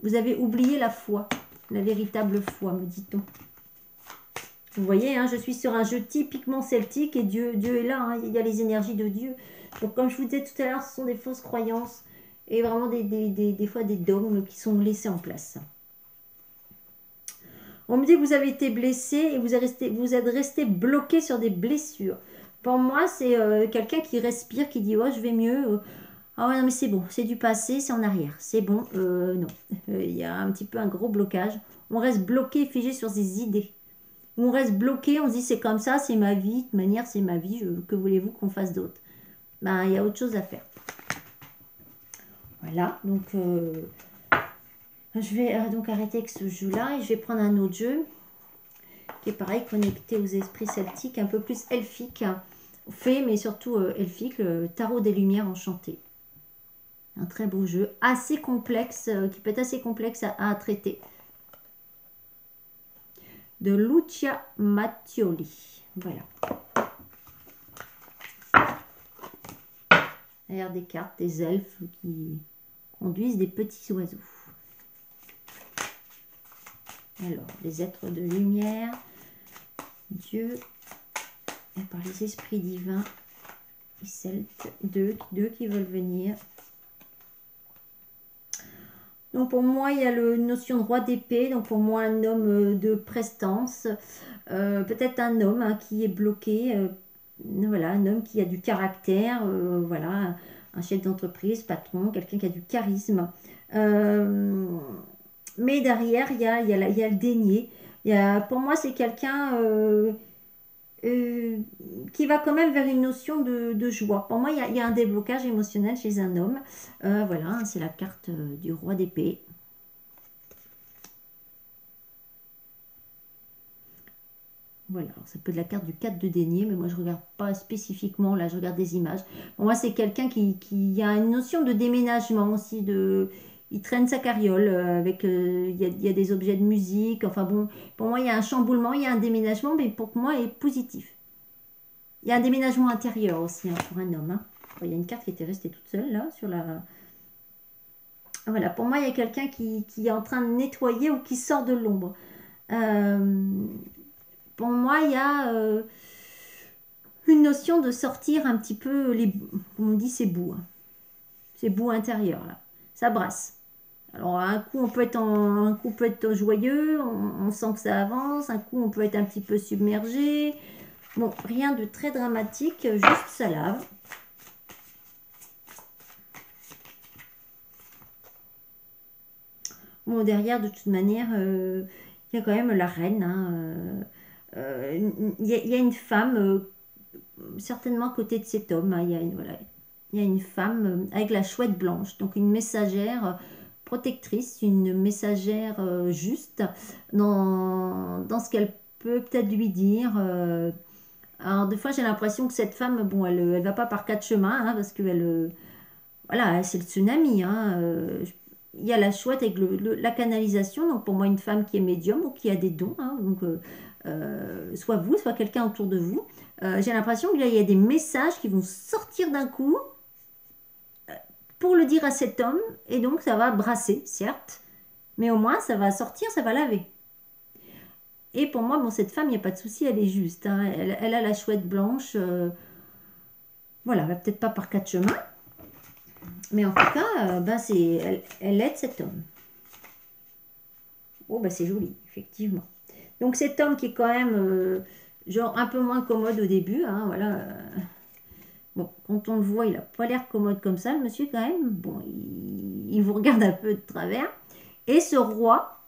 vous avez oublié la foi. La véritable foi, me dit-on. Vous voyez, hein, je suis sur un jeu typiquement celtique et Dieu est là. Hein, il y a les énergies de Dieu. Donc, comme je vous disais tout à l'heure, ce sont des fausses croyances et vraiment des fois des dogmes qui sont laissés en place. On me dit que vous avez été blessé et vous êtes resté bloqué sur des blessures. Pour moi, c'est quelqu'un qui respire, qui dit « Oh, je vais mieux. Ah ouais, non, mais c'est bon, c'est du passé, c'est en arrière. C'est bon. Non. Il y a un petit peu un gros blocage. On reste bloqué, figé sur ses idées. On reste bloqué, on se dit c'est comme ça, c'est ma vie, de toute manière c'est ma vie, que voulez-vous qu'on fasse d'autre? Ben, il y a autre chose à faire. Voilà, donc je vais donc arrêter avec ce jeu-là et je vais prendre un autre jeu qui est pareil, connecté aux esprits celtiques, un peu plus elfique, fait mais surtout elfique, le Tarot des Lumières Enchantées. Un très beau jeu, assez complexe, qui peut être assez complexe à traiter. De Lucia Mattioli. Voilà. Derrière des cartes, des elfes qui conduisent des petits oiseaux. Alors, les êtres de lumière, Dieu, et par les esprits divins, les celtes, deux qui veulent venir. Donc pour moi, il y a la notion de roi d'épée, donc pour moi un homme de prestance, peut-être un homme hein, qui est bloqué, voilà, un homme qui a du caractère, voilà, un chef d'entreprise, patron, quelqu'un qui a du charisme. Mais derrière, il y a le déni. Pour moi, c'est quelqu'un qui va quand même vers une notion de joie. Pour moi, il y a un déblocage émotionnel chez un homme. Voilà, c'est la carte du roi d'épée. Voilà, ça peut être la carte du 4 de denier, mais moi je ne regarde pas spécifiquement, là je regarde des images. Pour moi c'est quelqu'un qui a une notion de déménagement aussi, il traîne sa carriole, il y a des objets de musique, enfin bon, pour moi il y a un chamboulement, il y a un déménagement, mais pour moi il est positif. Il y a un déménagement intérieur aussi hein, pour un homme. Hein. Il y a une carte qui était restée toute seule là, sur la... Voilà, pour moi il y a quelqu'un qui est en train de nettoyer ou qui sort de l'ombre. Pour moi, il y a une notion de sortir un petit peu, comme on dit, c'est boue. Hein. C'est boue intérieur, là. Ça brasse. Alors, un coup on peut être joyeux, on sent que ça avance, un coup on peut être un petit peu submergé. Bon, rien de très dramatique, juste ça lave. Bon, derrière, de toute manière, il y a quand même la reine, hein, il y a une femme, certainement à côté de cet homme, hein, voilà, il y a une femme avec la chouette blanche, donc une messagère protectrice, une messagère juste dans ce qu'elle peut peut-être lui dire. Alors, des fois, j'ai l'impression que cette femme, bon, elle va pas par quatre chemins, hein, parce qu'elle, voilà, c'est le tsunami, hein, il y a la chouette avec la canalisation, donc pour moi, une femme qui est médium ou qui a des dons, hein, donc soit vous, soit quelqu'un autour de vous. J'ai l'impression qu'il y a des messages qui vont sortir d'un coup pour le dire à cet homme, et donc ça va brasser, certes, mais au moins ça va sortir, ça va laver. Et pour moi, bon, cette femme, il n'y a pas de souci, elle est juste, hein, elle a la chouette blanche, voilà, elle va peut-être pas par quatre chemins, mais en tout cas, ben elle aide cet homme. Oh, bah c'est joli, effectivement. Donc cet homme qui est quand même, genre, un peu moins commode au début, hein, voilà. Bon, quand on le voit, il n'a pas l'air commode comme ça, le monsieur, quand même. Bon, il vous regarde un peu de travers. Et ce roi,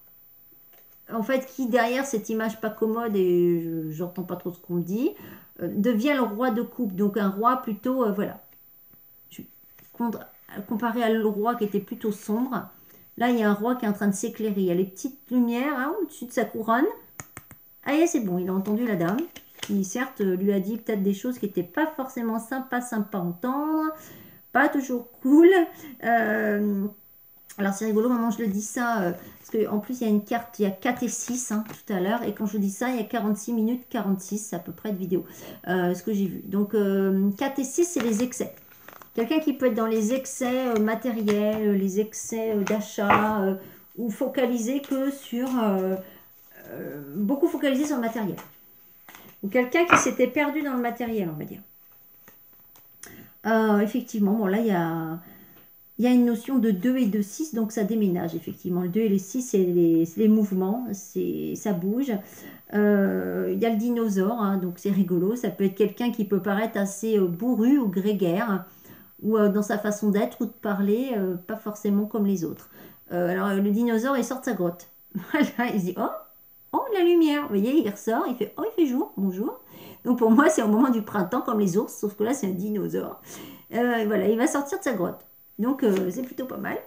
en fait, qui derrière cette image pas commode, et j'entends pas trop ce qu'on dit, devient le roi de coupe. Donc un roi plutôt, voilà. Je- Comparé à le roi qui était plutôt sombre, là, il y a un roi qui est en train de s'éclairer. Il y a les petites lumières, hein, au-dessus de sa couronne. Ah, et c'est bon, il a entendu la dame, qui certes lui a dit peut-être des choses qui n'étaient pas forcément sympa à entendre, pas toujours cool. Euh, alors c'est rigolo, maman, je le dis ça, parce qu'en plus il y a une carte, il y a 4 et 6 hein, tout à l'heure, et quand je vous dis ça, il y a 46 minutes 46, c'est à peu près de vidéo, ce que j'ai vu. Donc 4 et 6, c'est les excès. Quelqu'un qui peut être dans les excès matériels, les excès d'achat, ou focaliser que sur... beaucoup focalisé sur le matériel. Ou quelqu'un qui s'était perdu dans le matériel, on va dire. Effectivement, bon là, il y a une notion de 2 et de 6, donc ça déménage, effectivement. Le 2 et le 6, c'est les mouvements, ça bouge. Il y a le dinosaure, hein, donc c'est rigolo. Ça peut être quelqu'un qui peut paraître assez bourru ou grégaire, ou dans sa façon d'être ou de parler, pas forcément comme les autres. Alors, le dinosaure, il sort de sa grotte. Voilà, il se dit, oh, oh, la lumière. Vous voyez, il ressort, il fait, oh, il fait jour, bonjour. Donc pour moi, c'est au moment du printemps comme les ours, sauf que là, c'est un dinosaure. Voilà, il va sortir de sa grotte. Donc c'est plutôt pas mal.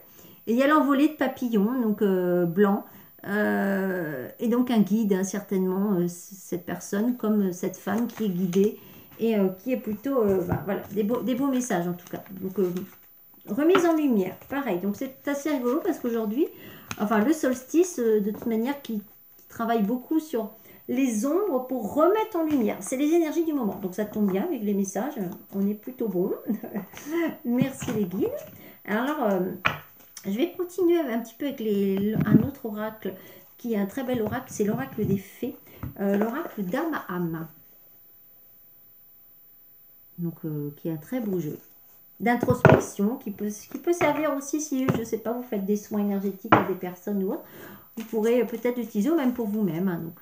Et il y a l'envolée de papillons, donc blanc. Et donc un guide, hein, certainement, cette personne, comme cette femme qui est guidée et qui est plutôt, bah, voilà, des beaux messages en tout cas. Donc remise en lumière, pareil. Donc c'est assez rigolo parce qu'aujourd'hui, enfin le solstice, de toute manière, qui travaille beaucoup sur les ombres pour remettre en lumière. C'est les énergies du moment. Donc ça tombe bien avec les messages. On est plutôt bon. Merci les guides. Alors, je vais continuer un petit peu avec un autre oracle qui est un très bel oracle. C'est l'oracle des fées. L'oracle d'Amaham. Donc, qui est un très beau jeu d'introspection qui peut servir aussi si, je ne sais pas, vous faites des soins énergétiques à des personnes ou autres. Vous pourrez peut-être l'utiliser ou même pour vous-même. Hein, donc,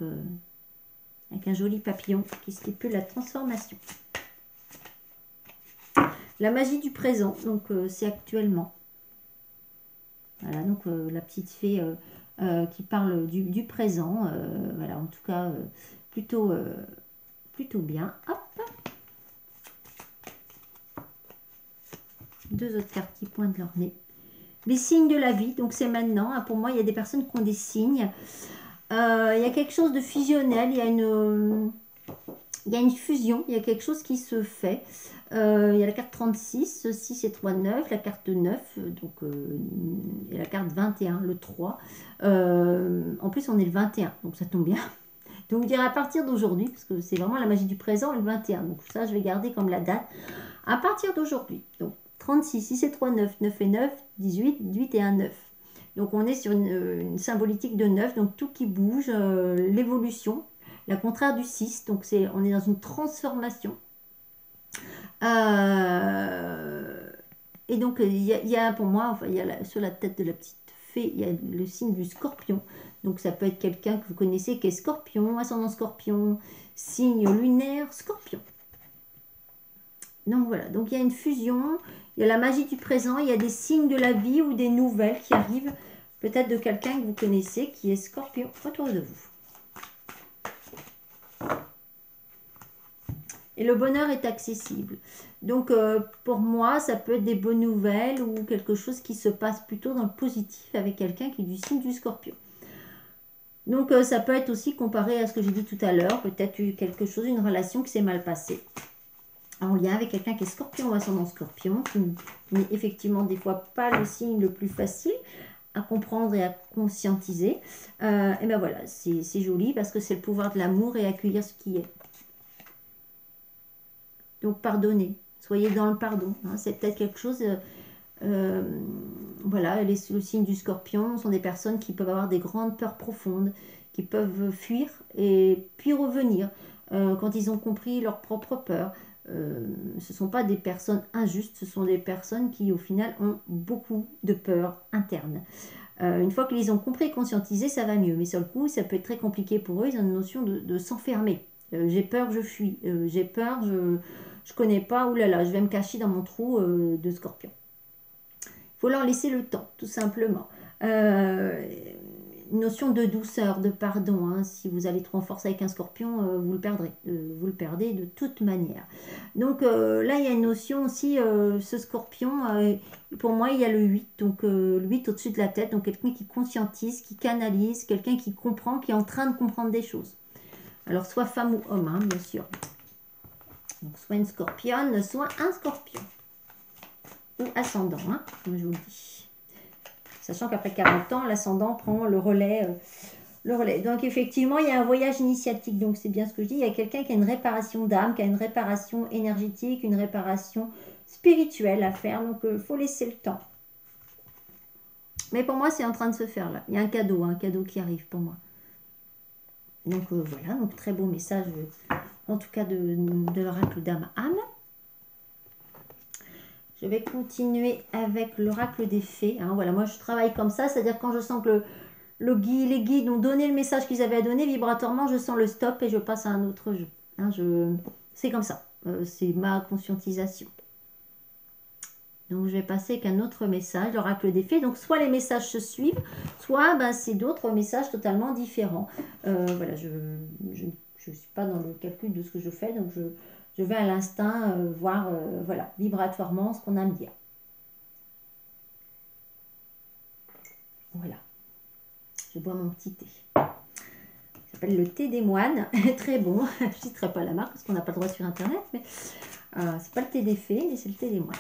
avec un joli papillon qui stipule la transformation. La magie du présent, donc c'est actuellement. Voilà, donc la petite fée qui parle du présent. Voilà, en tout cas, plutôt bien. Hop. Deux autres cartes qui pointent leur nez. Les signes de la vie, donc c'est maintenant. Hein, pour moi, il y a des personnes qui ont des signes. Il y a quelque chose de fusionnel, il y a une fusion, il y a quelque chose qui se fait. Il y a la carte 36, 6 et 3, 9, la carte 9, donc, et la carte 21, le 3. En plus, on est le 21, donc ça tombe bien. Donc, je dirais à partir d'aujourd'hui, parce que c'est vraiment la magie du présent, le 21. Donc, ça, je vais garder comme la date. À partir d'aujourd'hui, donc 36, 6 et 3, 9, 9 et 9, 18, 8 et 1, 9. Donc on est sur une symbolique de 9, donc tout qui bouge, l'évolution, la contraire du 6, donc on est dans une transformation. Et donc il y a pour moi, enfin, il y a sur la tête de la petite fée, il y a le signe du scorpion. Donc ça peut être quelqu'un que vous connaissez qui est scorpion, ascendant scorpion, signe lunaire scorpion. Donc voilà, donc il y a une fusion, il y a la magie du présent, il y a des signes de la vie ou des nouvelles qui arrivent, peut-être de quelqu'un que vous connaissez qui est scorpion autour de vous. Et le bonheur est accessible. Donc pour moi, ça peut être des bonnes nouvelles ou quelque chose qui se passe plutôt dans le positif avec quelqu'un qui est du signe du scorpion. Donc ça peut être aussi comparé à ce que j'ai dit tout à l'heure, peut-être quelque chose, une relation qui s'est mal passée. En lien avec quelqu'un qui est scorpion ou ascendant scorpion, qui n'est effectivement des fois pas le signe le plus facile à comprendre et à conscientiser. Et ben voilà, c'est joli parce que c'est le pouvoir de l'amour et accueillir ce qui est. Donc pardonnez, soyez dans le pardon. Hein, c'est peut-être quelque chose... voilà, le signe du scorpion sont des personnes qui peuvent avoir des grandes peurs profondes, qui peuvent fuir et puis revenir quand ils ont compris leurs propres peurs. Ce ne sont pas des personnes injustes, ce sont des personnes qui au final ont beaucoup de peurs internes. Une fois qu'ils ont compris et conscientisé, ça va mieux. Mais sur le coup, ça peut être très compliqué pour eux. Ils ont une notion de s'enfermer. J'ai peur, je fuis. J'ai peur, je ne connais pas. Oulala, je vais me cacher dans mon trou de scorpion. Il faut leur laisser le temps, tout simplement. Une notion de douceur, de pardon. Hein. Si vous allez trop en force avec un scorpion, vous le perdrez. Vous le perdez de toute manière. Donc là, il y a une notion aussi, ce scorpion, pour moi, il y a le 8. Donc le 8 au-dessus de la tête. Donc quelqu'un qui conscientise, qui canalise, quelqu'un qui comprend, qui est en train de comprendre des choses. Alors soit femme ou homme, hein, bien sûr. Donc soit une scorpionne, soit un scorpion. Ou ascendant, hein, comme je vous le dis. Sachant qu'après 40 ans, l'ascendant prend le relais. Donc effectivement, il y a un voyage initiatique. Donc c'est bien ce que je dis. Il y a quelqu'un qui a une réparation d'âme, qui a une réparation énergétique, une réparation spirituelle à faire. Donc il faut laisser le temps. Mais pour moi, c'est en train de se faire là. Il y a un cadeau qui arrive pour moi. Donc voilà, donc très beau message, en tout cas de l'oracle d'âme-âme. Je vais continuer avec l'oracle des fées. Hein, voilà, moi je travaille comme ça, c'est-à-dire quand je sens que les guides ont donné le message qu'ils avaient à donner, vibratoirement, je sens le stop et je passe à un autre jeu. Hein, c'est comme ça, c'est ma conscientisation. Donc je vais passer avec un autre message, l'oracle des fées. Donc soit les messages se suivent, soit ben, c'est d'autres messages totalement différents. Voilà, je ne suis pas dans le calcul de ce que je fais, donc je vais à l'instinct voir voilà, vibratoirement ce qu'on a à me dire. Voilà. Je bois mon petit thé. Ça s'appelle le thé des moines. Très bon. Je ne citerai pas la marque parce qu'on n'a pas le droit sur Internet. Mais c'est pas le thé des fées, mais c'est le thé des moines.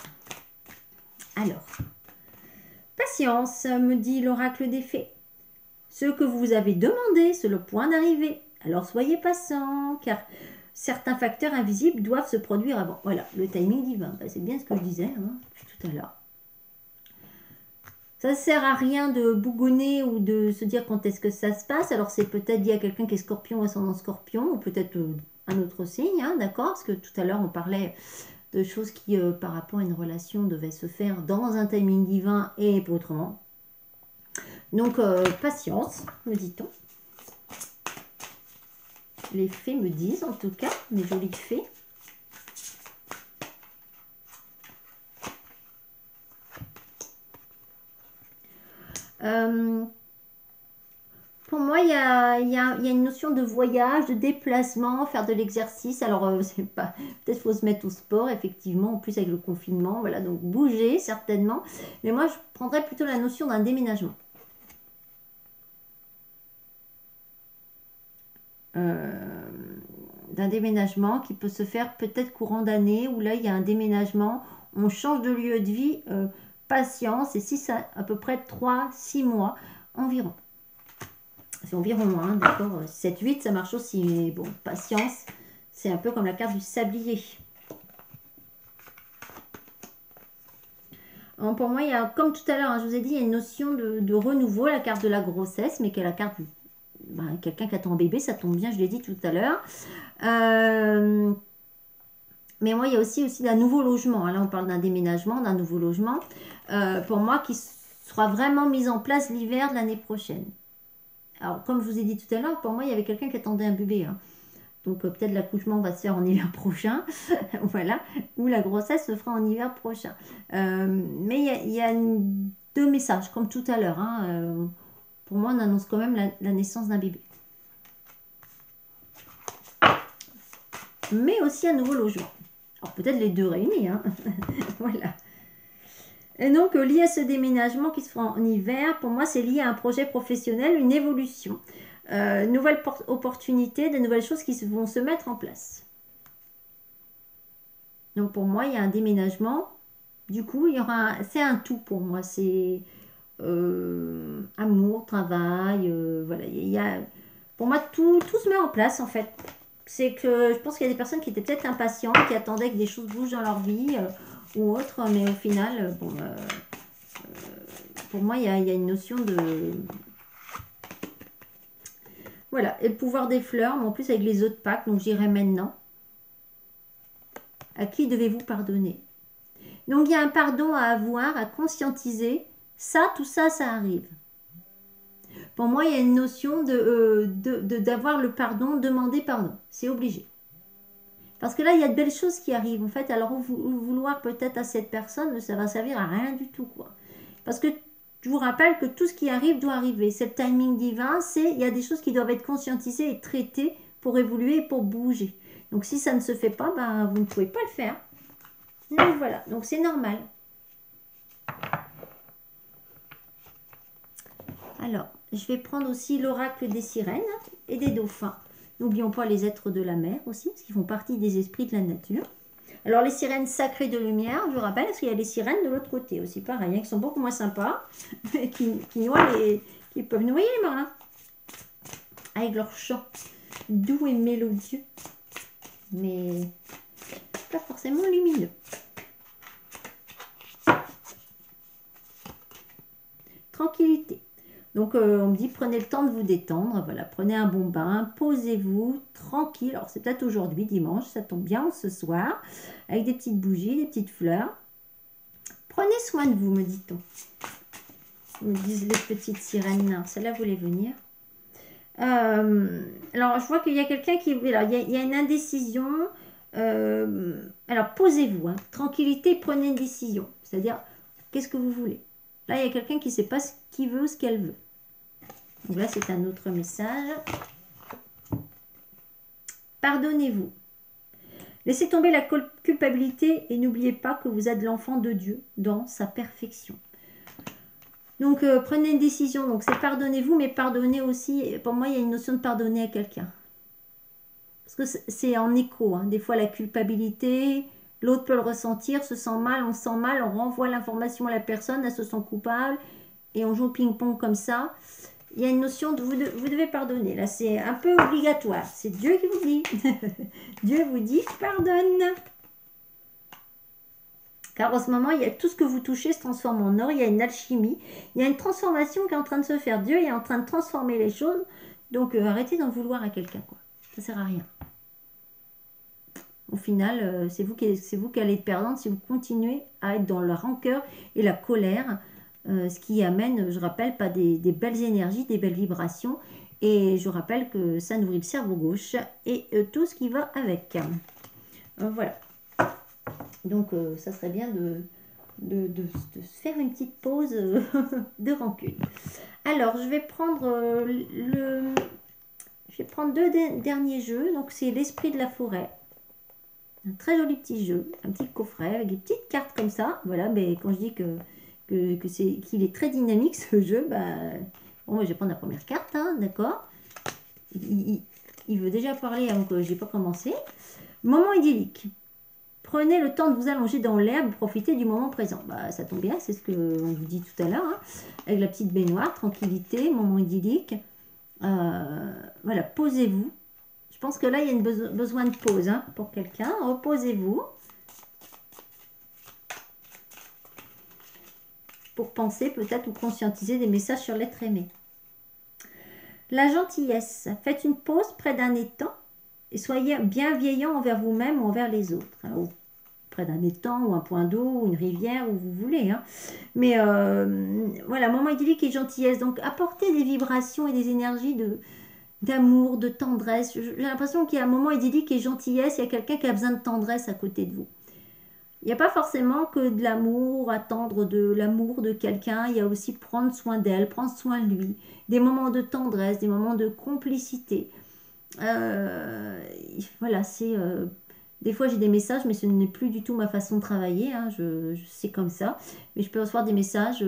Alors, patience, me dit l'oracle des fées. Ce que vous avez demandé, c'est le point d'arrivée. Alors soyez patient, car certains facteurs invisibles doivent se produire avant. Voilà, le timing divin. Ben, c'est bien ce que je disais hein, tout à l'heure. Ça ne sert à rien de bougonner ou de se dire quand est-ce que ça se passe. Alors c'est peut-être lié à quelqu'un qui est scorpion ou ascendant scorpion, ou peut-être un autre signe, hein, d'accord? Parce que tout à l'heure on parlait de choses qui, par rapport à une relation, devaient se faire dans un timing divin et pas autrement. Donc patience, me dit-on. Les fées me disent en tout cas, mes jolies fées. Pour moi, il y a une notion de voyage, de déplacement, faire de l'exercice. Alors, c'est pas, peut-être faut se mettre au sport, effectivement, en plus avec le confinement. Voilà, donc bouger, certainement. Mais moi, je prendrais plutôt la notion d'un déménagement. D'un déménagement qui peut se faire peut-être courant d'année, où là, il y a un déménagement, on change de lieu de vie, patience, et si ça à peu près 3-6 mois environ. C'est environ, hein, d'accord, 7-8, ça marche aussi, mais bon, patience, c'est un peu comme la carte du sablier. Alors, pour moi, il y a, comme tout à l'heure, hein, je vous ai dit, il y a une notion de renouveau, la carte de la grossesse, mais qui est la carte du... Ben, quelqu'un qui attend un bébé, ça tombe bien, je l'ai dit tout à l'heure. Mais moi, il y a aussi d'un nouveau logement. Là, on parle d'un déménagement, d'un nouveau logement. Pour moi, qui sera vraiment mise en place l'hiver de l'année prochaine. Alors, comme je vous ai dit tout à l'heure, pour moi, il y avait quelqu'un qui attendait un bébé. Hein. Donc, peut-être l'accouchement va se faire en hiver prochain. Voilà. Ou la grossesse se fera en hiver prochain. Mais il y a deux messages, comme tout à l'heure. Hein. Pour moi, on annonce quand même la naissance d'un bébé. Mais aussi un nouveau logement. Alors, peut-être les deux réunis. Hein. Voilà. Et donc, lié à ce déménagement qui se fera en hiver, pour moi, c'est lié à un projet professionnel, une évolution. Nouvelles opportunités, de nouvelles choses qui vont se mettre en place. Donc, pour moi, il y a un déménagement. Du coup, c'est un tout pour moi. C'est amour, travail. Voilà, pour moi, tout se met en place, en fait. C'est que je pense qu'il y a des personnes qui étaient peut-être impatientes, qui attendaient que des choses bougent dans leur vie ou autre, mais au final, pour moi, il y a une notion de... Voilà, et le pouvoir des fleurs, mais en plus avec les autres packs, donc j'irai maintenant. À qui devez-vous pardonner? Donc il y a un pardon à avoir, à conscientiser. Ça, tout ça, ça arrive. Pour moi, il y a une notion d'avoir le pardon, demander pardon. C'est obligé. Parce que là, il y a de belles choses qui arrivent. En fait, alors vouloir peut-être à cette personne, ça va servir à rien du tout, quoi. Parce que je vous rappelle que tout ce qui arrive doit arriver. C'est le timing divin, il y a des choses qui doivent être conscientisées et traitées pour évoluer et pour bouger. Donc si ça ne se fait pas, ben, vous ne pouvez pas le faire. Donc voilà, donc c'est normal. Alors, je vais prendre aussi l'oracle des sirènes et des dauphins. N'oublions pas les êtres de la mer aussi, parce qu'ils font partie des esprits de la nature. Alors, les sirènes sacrées de lumière, je vous rappelle, parce qu'il y a les sirènes de l'autre côté aussi, pareil, hein, qui sont beaucoup moins sympas, qui peuvent noyer les marins, avec leur chant doux et mélodieux, mais pas forcément lumineux. Tranquillité. Donc, on me dit, prenez le temps de vous détendre. Voilà, prenez un bon bain, posez-vous, tranquille. Alors, c'est peut-être aujourd'hui, dimanche, ça tombe bien, ce soir, avec des petites bougies, des petites fleurs. Prenez soin de vous, me dit-on. Me disent les petites sirènes. Celle-là voulait venir. Alors, je vois qu'il y a quelqu'un qui... Alors, il y a une indécision. Alors, posez-vous. Hein. Tranquillité, prenez une décision. C'est-à-dire, qu'est-ce que vous voulez? Là, il y a quelqu'un qui ne sait pas ce qu'il veut, ce qu'elle veut. Donc là, c'est un autre message. Pardonnez-vous. Laissez tomber la culpabilité et n'oubliez pas que vous êtes l'enfant de Dieu dans sa perfection. Donc, prenez une décision. Donc, c'est pardonnez-vous, mais pardonnez aussi. Pour moi, il y a une notion de pardonner à quelqu'un. Parce que c'est en écho. Hein. Des fois, la culpabilité, l'autre peut le ressentir, se sent mal, on se sent mal, on renvoie l'information à la personne, elle se sent coupable, et on joue au ping-pong comme ça. Il y a une notion de vous devez pardonner. Là, c'est un peu obligatoire. C'est Dieu qui vous dit. Dieu vous dit pardonne. Car en ce moment, il y a tout ce que vous touchez se transforme en or. Il y a une alchimie. Il y a une transformation qui est en train de se faire. Dieu est en train de transformer les choses. Donc, arrêtez d'en vouloir à quelqu'un, quoi. Ça sert à rien. Au final, c'est vous qui allez être perdante si vous continuez à être dans la rancœur et la colère. Ce qui amène, je rappelle, pas des belles énergies, des belles vibrations. Et je rappelle que ça nourrit le cerveau gauche et tout ce qui va avec. Voilà. Donc, ça serait bien de se faire une petite pause de rancune. Alors, je vais prendre deux derniers jeux. Donc, c'est l'esprit de la forêt. Un très joli petit jeu, un petit coffret avec des petites cartes comme ça. Voilà, mais quand je dis qu'il est très dynamique ce jeu, bon, moi je vais prendre la première carte, hein, d'accord. Il veut déjà parler avant que j'ai pas commencé. Moment idyllique. Prenez le temps de vous allonger dans l'herbe, profitez du moment présent. Ça tombe bien, c'est ce qu'on vous dit tout à l'heure, hein, avec la petite baignoire, tranquillité, moment idyllique. Voilà, posez-vous. Je pense que là, il y a besoin de pause hein, pour quelqu'un. Reposez-vous. Pour penser peut-être ou conscientiser des messages sur l'être aimé. La gentillesse. Faites une pause près d'un étang et soyez bienveillant envers vous-même ou envers les autres. Alors, près d'un étang ou un point d'eau ou une rivière où vous voulez. Hein. Mais voilà, moment idyllique et gentillesse. Donc apporter des vibrations et des énergies d'amour, de tendresse. J'ai l'impression qu'il y a un moment idyllique et gentillesse. Il y a quelqu'un qui a besoin de tendresse à côté de vous. Il n'y a pas forcément que de l'amour, attendre de l'amour de quelqu'un. Il y a aussi prendre soin d'elle, prendre soin de lui. Des moments de tendresse, des moments de complicité. Euh, voilà, c'est... des fois j'ai des messages, mais ce n'est plus du tout ma façon de travailler. Hein, c'est comme ça. Mais je peux recevoir des messages.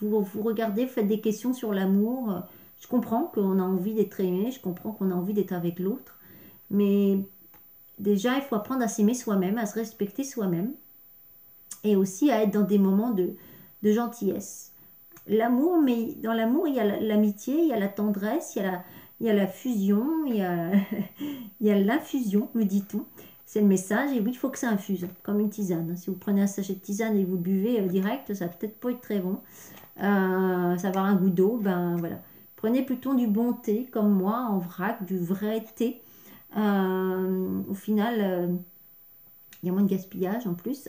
Vous regardez, vous faites des questions sur l'amour. Je comprends qu'on a envie d'être aimé. Je comprends qu'on a envie d'être avec l'autre. Mais déjà, il faut apprendre à s'aimer soi-même, à se respecter soi-même. Et aussi à être dans des moments de gentillesse. L'amour, mais dans l'amour, il y a l'amitié, il y a la tendresse, il y a la fusion, il y a l'infusion, me dit-on. C'est le message, et oui, il faut que ça infuse, comme une tisane. Si vous prenez un sachet de tisane et vous le buvez direct, ça va peut-être pas être très bon. Ça va avoir un goût d'eau, ben voilà. Prenez plutôt du bon thé, comme moi, en vrac, du vrai thé. Au final, il y a moins de gaspillage en plus.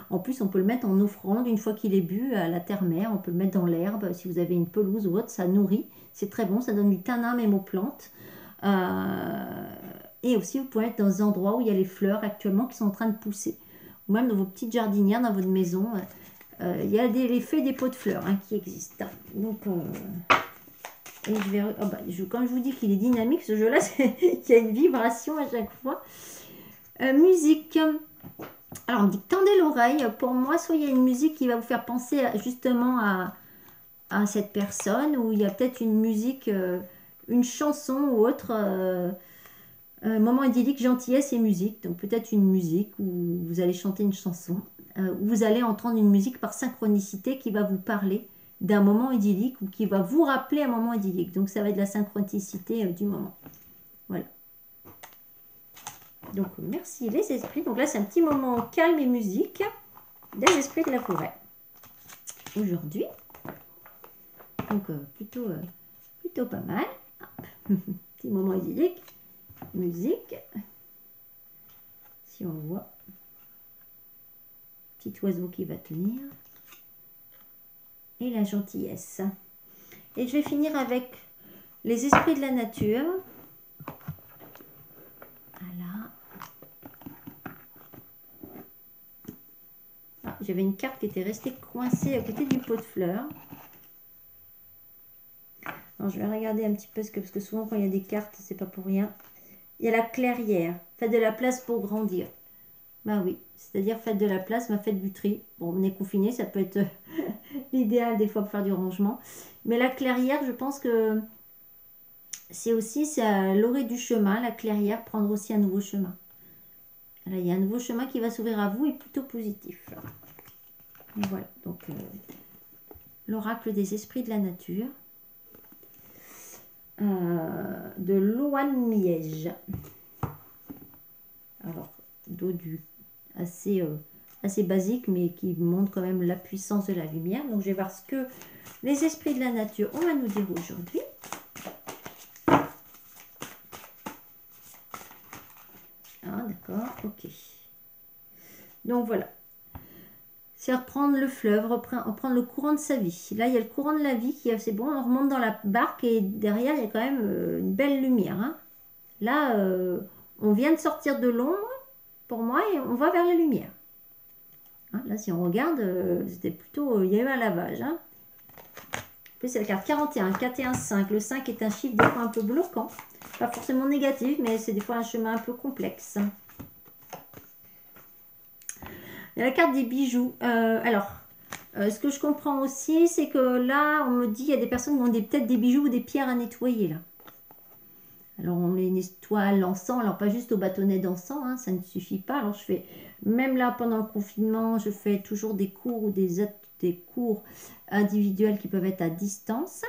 En plus, on peut le mettre en offrande une fois qu'il est bu à la terre-mère. On peut le mettre dans l'herbe. Si vous avez une pelouse ou autre, ça nourrit. C'est très bon. Ça donne du tanin même aux plantes. Et aussi, vous pouvez être dans des endroits où il y a les fleurs actuellement qui sont en train de pousser. Ou même dans vos petites jardinières, dans votre maison. Il y a l'effet des pots de fleurs hein, qui existent. Donc, et je vais, oh bah, quand je vous dis qu'il est dynamique, ce jeu-là, il y a une vibration à chaque fois. Musique. Alors, on me dit tendez l'oreille. Pour moi, soit il y a une musique qui va vous faire penser justement à cette personne, ou il y a peut-être une musique, une chanson ou autre. Moment idyllique, gentillesse et musique. Donc, peut-être une musique où vous allez chanter une chanson, où vous allez entendre une musique par synchronicité qui va vous parler d'un moment idyllique ou qui va vous rappeler un moment idyllique. Donc, ça va être la synchronicité du moment. Voilà. Donc, merci les esprits. Donc là, c'est un petit moment calme et musique des esprits de la forêt. Aujourd'hui. Donc, plutôt pas mal. Petit moment idyllique. Musique. Si on voit. Petit oiseau qui va tenir. Et la gentillesse. Et je vais finir avec les esprits de la nature. Voilà. Ah, j'avais une carte qui était restée coincée à côté du pot de fleurs. Alors, je vais regarder un petit peu parce que souvent quand il y a des cartes, c'est pas pour rien. Il y a la clairière. Faites de la place pour grandir. Ben oui, c'est-à-dire faites de la place, faites du tri. Bon, on est confiné, ça peut être l'idéal des fois pour faire du rangement. Mais la clairière, je pense que c'est à l'orée du chemin, la clairière, prendre aussi un nouveau chemin. Là, il y a un nouveau chemin qui va s'ouvrir à vous et plutôt positif. Et voilà, donc l'oracle des esprits de la nature. De Loan Miège. Alors, dodu assez basique, mais qui montre quand même la puissance de la lumière. Donc, je vais voir ce que les esprits de la nature ont à nous dire aujourd'hui. Ah, d'accord, ok. Donc, voilà. C'est reprendre le fleuve, reprendre le courant de sa vie. Là, il y a le courant de la vie qui est assez bon. On remonte dans la barque et derrière, il y a quand même une belle lumière. Hein. Là, on vient de sortir de l'ombre, pour moi, et on va vers la lumière. Hein, là, si on regarde, c'était plutôt... il y a eu un lavage. Hein. En plus, c'est la carte 41, 4 et 1, 5. Le 5 est un chiffre des fois un peu bloquant. Pas forcément négatif, mais c'est des fois un chemin un peu complexe. Il y a la carte des bijoux. Ce que je comprends aussi, c'est que là, on me dit qu'il y a des personnes qui ont peut-être des bijoux ou des pierres à nettoyer. Là. Alors, on les nettoie à l'encens. Alors, pas juste au bâtonnet d'encens, hein, ça ne suffit pas. Alors, je fais, même là, pendant le confinement, je fais toujours des cours ou des cours individuels qui peuvent être à distance.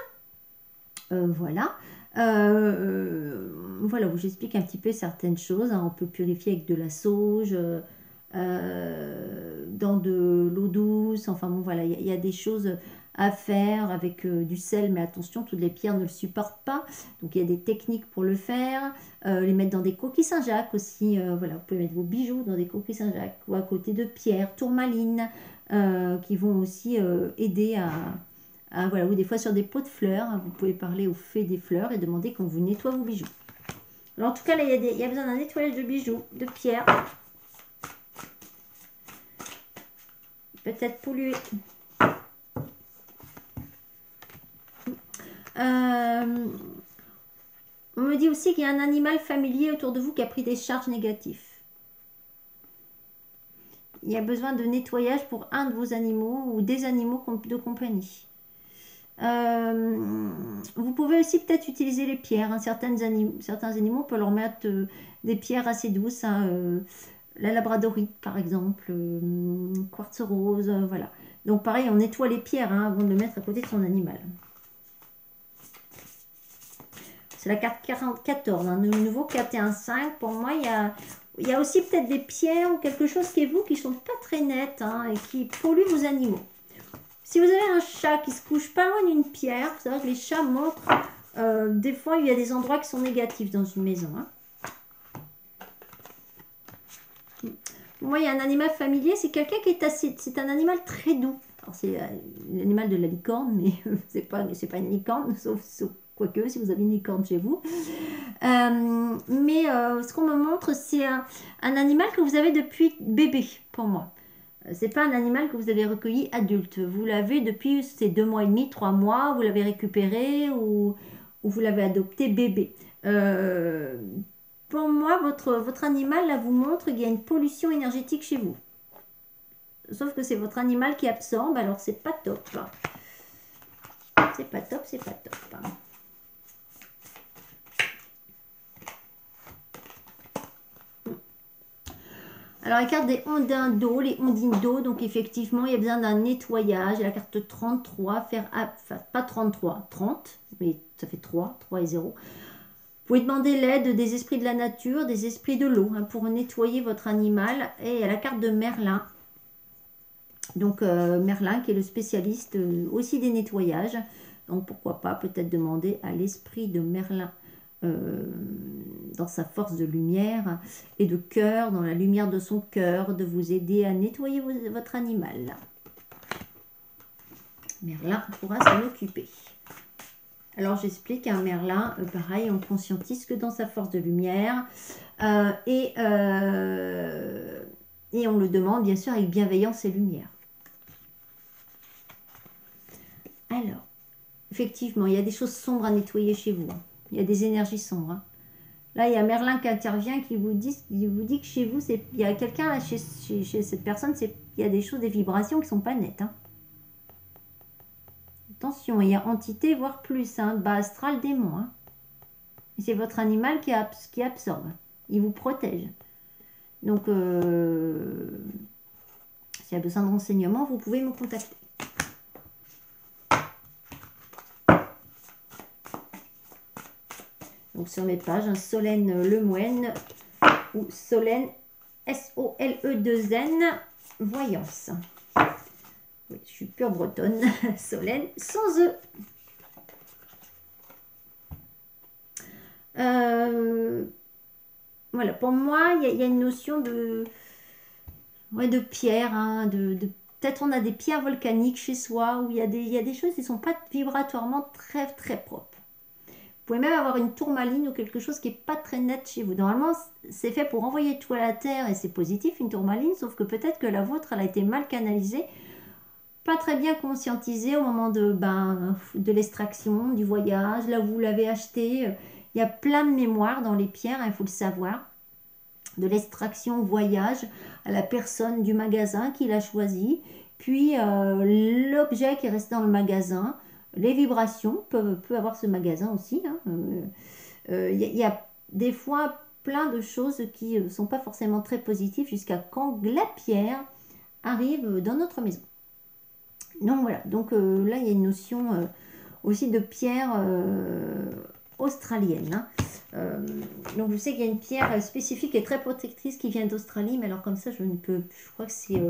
Voilà. Voilà, où j'explique un petit peu certaines choses. Hein. On peut purifier avec de la sauge, dans de l'eau douce. Enfin bon, voilà, il y a des choses à faire avec du sel, mais attention, toutes les pierres ne le supportent pas. Donc il y a des techniques pour le faire. Les mettre dans des coquilles Saint-Jacques aussi. Voilà, vous pouvez mettre vos bijoux dans des coquilles Saint-Jacques ou à côté de pierres, tourmalines, qui vont aussi aider voilà, ou des fois sur des pots de fleurs. Hein, vous pouvez parler aux fées des fleurs et demander qu'on vous nettoie vos bijoux. Alors, en tout cas, là, il y a besoin d'un nettoyage de bijoux, de pierres. Peut-être pollué. On me dit aussi qu'il y a un animal familier autour de vous qui a pris des charges négatives. Il y a besoin de nettoyage pour un de vos animaux ou des animaux de compagnie. Vous pouvez aussi peut-être utiliser les pierres. Hein. Certains animaux, on peut leur mettre des pierres assez douces. Hein, la labradorite, par exemple, quartz rose, voilà. Donc pareil, on nettoie les pierres hein, avant de le mettre à côté de son animal. C'est la carte 14, hein, le nouveau 4-1-5. Pour moi, il y a aussi peut-être des pierres ou quelque chose qui est vous qui ne sont pas très nettes hein, et qui polluent vos animaux. Si vous avez un chat qui se couche pas loin d'une pierre, vous savez que les chats montrent, des fois il y a des endroits qui sont négatifs dans une maison. Hein. Moi, il y a un animal familier, c'est quelqu'un qui est assez... C'est un animal très doux. Alors, c'est l'animal de la licorne, mais c'est pas une licorne, sauf quoique, si vous avez une licorne chez vous. Mais ce qu'on me montre, c'est un animal que vous avez depuis bébé, pour moi. C'est pas un animal que vous avez recueilli adulte. Vous l'avez depuis ces 2 mois et demi, 3 mois, vous l'avez récupéré ou vous l'avez adopté bébé. Pour moi, votre animal, là, vous montre qu'il y a une pollution énergétique chez vous. Sauf que c'est votre animal qui absorbe, alors c'est pas top. C'est pas top, c'est pas top. Alors, la carte des ondins d'eau, les ondines d'eau, donc effectivement, il y a besoin d'un nettoyage. La carte 33, enfin, pas 33, 30, mais ça fait 3 et 0. Vous pouvez demander l'aide des esprits de la nature, des esprits de l'eau, hein, pour nettoyer votre animal. Et la carte de Merlin. Donc, Merlin qui est le spécialiste aussi des nettoyages. Donc, pourquoi pas peut-être demander à l'esprit de Merlin dans sa force de lumière et de cœur, dans la lumière de son cœur, de vous aider à nettoyer votre animal. Merlin pourra s'en occuper. Alors j'explique, un Merlin, pareil, on conscientise que dans sa force de lumière et on le demande bien sûr avec bienveillance et lumière. Alors, effectivement, il y a des choses sombres à nettoyer chez vous. Il y a des énergies sombres. Hein. Là, il y a Merlin qui intervient, qui vous dit que chez vous, il y a quelqu'un, chez cette personne, il y a des choses, des vibrations qui ne sont pas nettes. Hein. Attention, il y a entité, voire plus, hein, bas astral, démon. Hein. C'est votre animal qui absorbe. Il vous protège. Donc, s'il y a besoin de renseignements, vous pouvez me contacter. Donc sur mes pages, un Solène Lemoine ou Solène SOLE2N Voyance. Oui, je suis pure bretonne. Solène sans E. Voilà, pour moi, il y a une notion de pierre, hein, peut-être on a des pierres volcaniques chez soi, où il y a des choses qui ne sont pas vibratoirement très très propres. Vous pouvez même avoir une tourmaline ou quelque chose qui n'est pas très net chez vous. Normalement, c'est fait pour envoyer tout à la terre et c'est positif, une tourmaline, sauf que peut-être que la vôtre, elle a été mal canalisée, pas très bien conscientisée au moment de l'extraction, du voyage, là où vous l'avez acheté. Il y a plein de mémoires dans les pierres, il faut le savoir. De l'extraction au voyage, à la personne du magasin qui l'a choisi, puis l'objet qui est resté dans le magasin, les vibrations peuvent avoir ce magasin aussi. Y a des fois plein de choses qui ne sont pas forcément très positives jusqu'à quand la pierre arrive dans notre maison. Donc voilà, donc là il y a une notion aussi de pierre australienne. Hein. Donc je sais qu'il y a une pierre spécifique et très protectrice qui vient d'Australie, mais alors comme ça je crois que c'est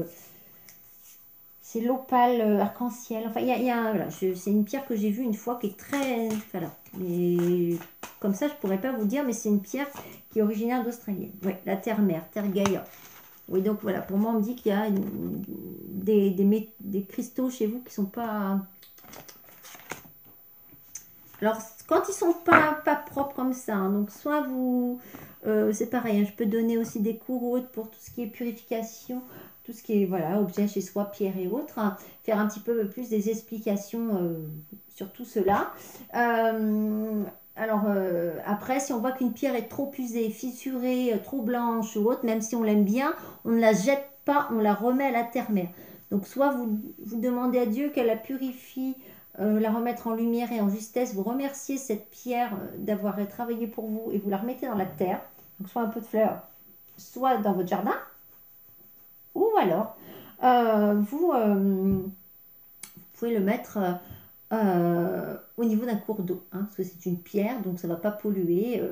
C'est l'opale arc-en-ciel. Enfin, voilà, c'est une pierre que j'ai vue une fois qui est très... Voilà. Mais comme ça, je pourrais pas vous dire, mais c'est une pierre qui est originaire d'Australie. Oui, la terre-mère, terre Gaïa. Oui, donc voilà, pour moi, on me dit qu'il y a des cristaux chez vous qui sont pas... Alors, quand ils sont pas propres comme ça, hein, donc soit vous... c'est pareil, hein, je peux donner aussi des cours pour tout ce qui est purification, tout ce qui est, voilà, objet chez soi, pierre et autres, hein, faire un petit peu plus des explications sur tout cela. Alors, après, si on voit qu'une pierre est trop usée, fissurée, trop blanche ou autre, même si on l'aime bien, on ne la jette pas, on la remet à la terre-mère. Donc, soit vous demandez à Dieu qu'elle la purifie, la remettre en lumière et en justesse, vous remerciez cette pierre d'avoir travaillé pour vous et vous la remettez dans la terre, donc soit un peu de fleurs, soit dans votre jardin, ou alors vous pouvez le mettre au niveau d'un cours d'eau, hein, parce que c'est une pierre, donc ça ne va pas polluer,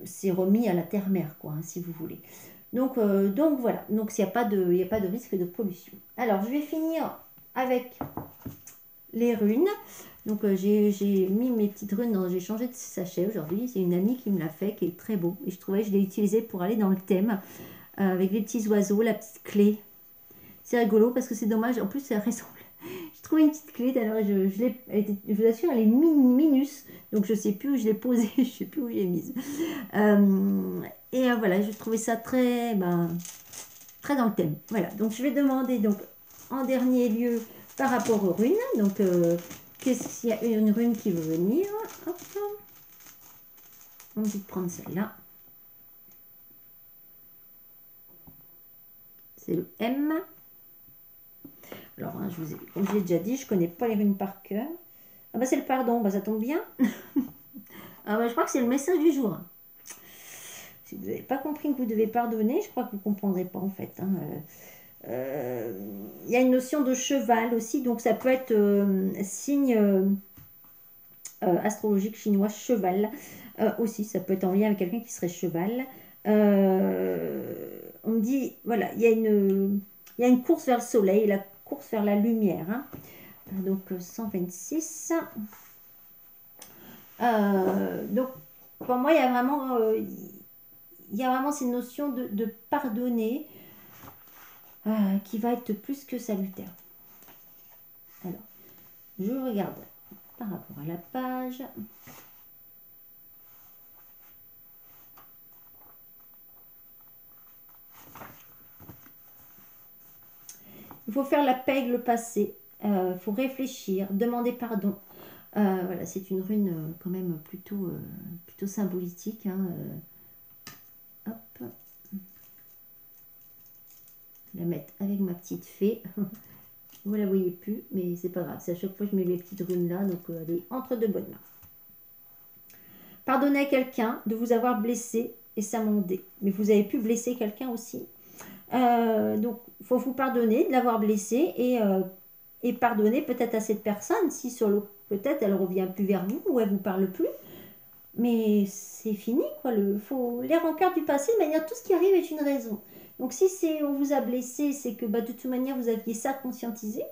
c'est remis à la terre-mère, quoi, hein, si vous voulez. Donc voilà, donc il n'y a pas de risque de pollution. Alors je vais finir avec les runes. Donc j'ai mis mes petites runes, j'ai changé de sachet aujourd'hui. C'est une amie qui me l'a fait, qui est très beau. Et je trouvais que je l'ai utilisé pour aller dans le thème, avec les petits oiseaux, la petite clé. C'est rigolo parce que c'est dommage, en plus ça ressemble. J'ai trouvé une petite clé, d'ailleurs je vous assure, elle est minus. Donc je sais plus où je l'ai posée, je sais plus où je l'ai mise. Voilà, je trouvais ça très, très dans le thème. Voilà, donc je vais demander donc en dernier lieu par rapport aux runes. Donc, qu'est-ce qu'il y a une rune qui veut venir? Hop. On dit de prendre celle-là. C'est le M. Alors, hein, comme je l'ai déjà dit, je ne connais pas les runes par cœur. Ah bah c'est le pardon, ça tombe bien. Ah bah, je crois que c'est le message du jour. Si vous n'avez pas compris que vous devez pardonner, je crois que vous ne comprendrez pas en fait. Hein. Il y a une notion de cheval aussi, donc ça peut être signe astrologique chinois, cheval. Aussi, ça peut être en lien avec quelqu'un qui serait cheval. On me dit, voilà, il y a une course vers le soleil, la course vers la lumière. Hein. Donc 126. Donc pour moi, il y a vraiment cette notion de pardonner qui va être plus que salutaire. Alors, je regarde par rapport à la page. Il faut faire la paix avec le passé. Il faut réfléchir, demander pardon. Voilà, c'est une rune quand même plutôt symbolique. Hein, hop. Je vais la mettre avec ma petite fée. Vous la voyez plus, mais c'est pas grave. C'est à chaque fois que je mets mes petites runes là, donc elle est entre de bonnes mains. Pardonnez à quelqu'un de vous avoir blessé et s'amender. Mais vous avez pu blesser quelqu'un aussi. Donc, il faut vous pardonner de l'avoir blessé et pardonner peut-être à cette personne si sur le peut-être elle revient plus vers vous ou elle vous parle plus. Mais c'est fini, quoi. Les rancœurs du passé, de manière, tout ce qui arrive est une raison. Donc si on vous a blessé, c'est que de toute manière vous aviez ça conscientisé,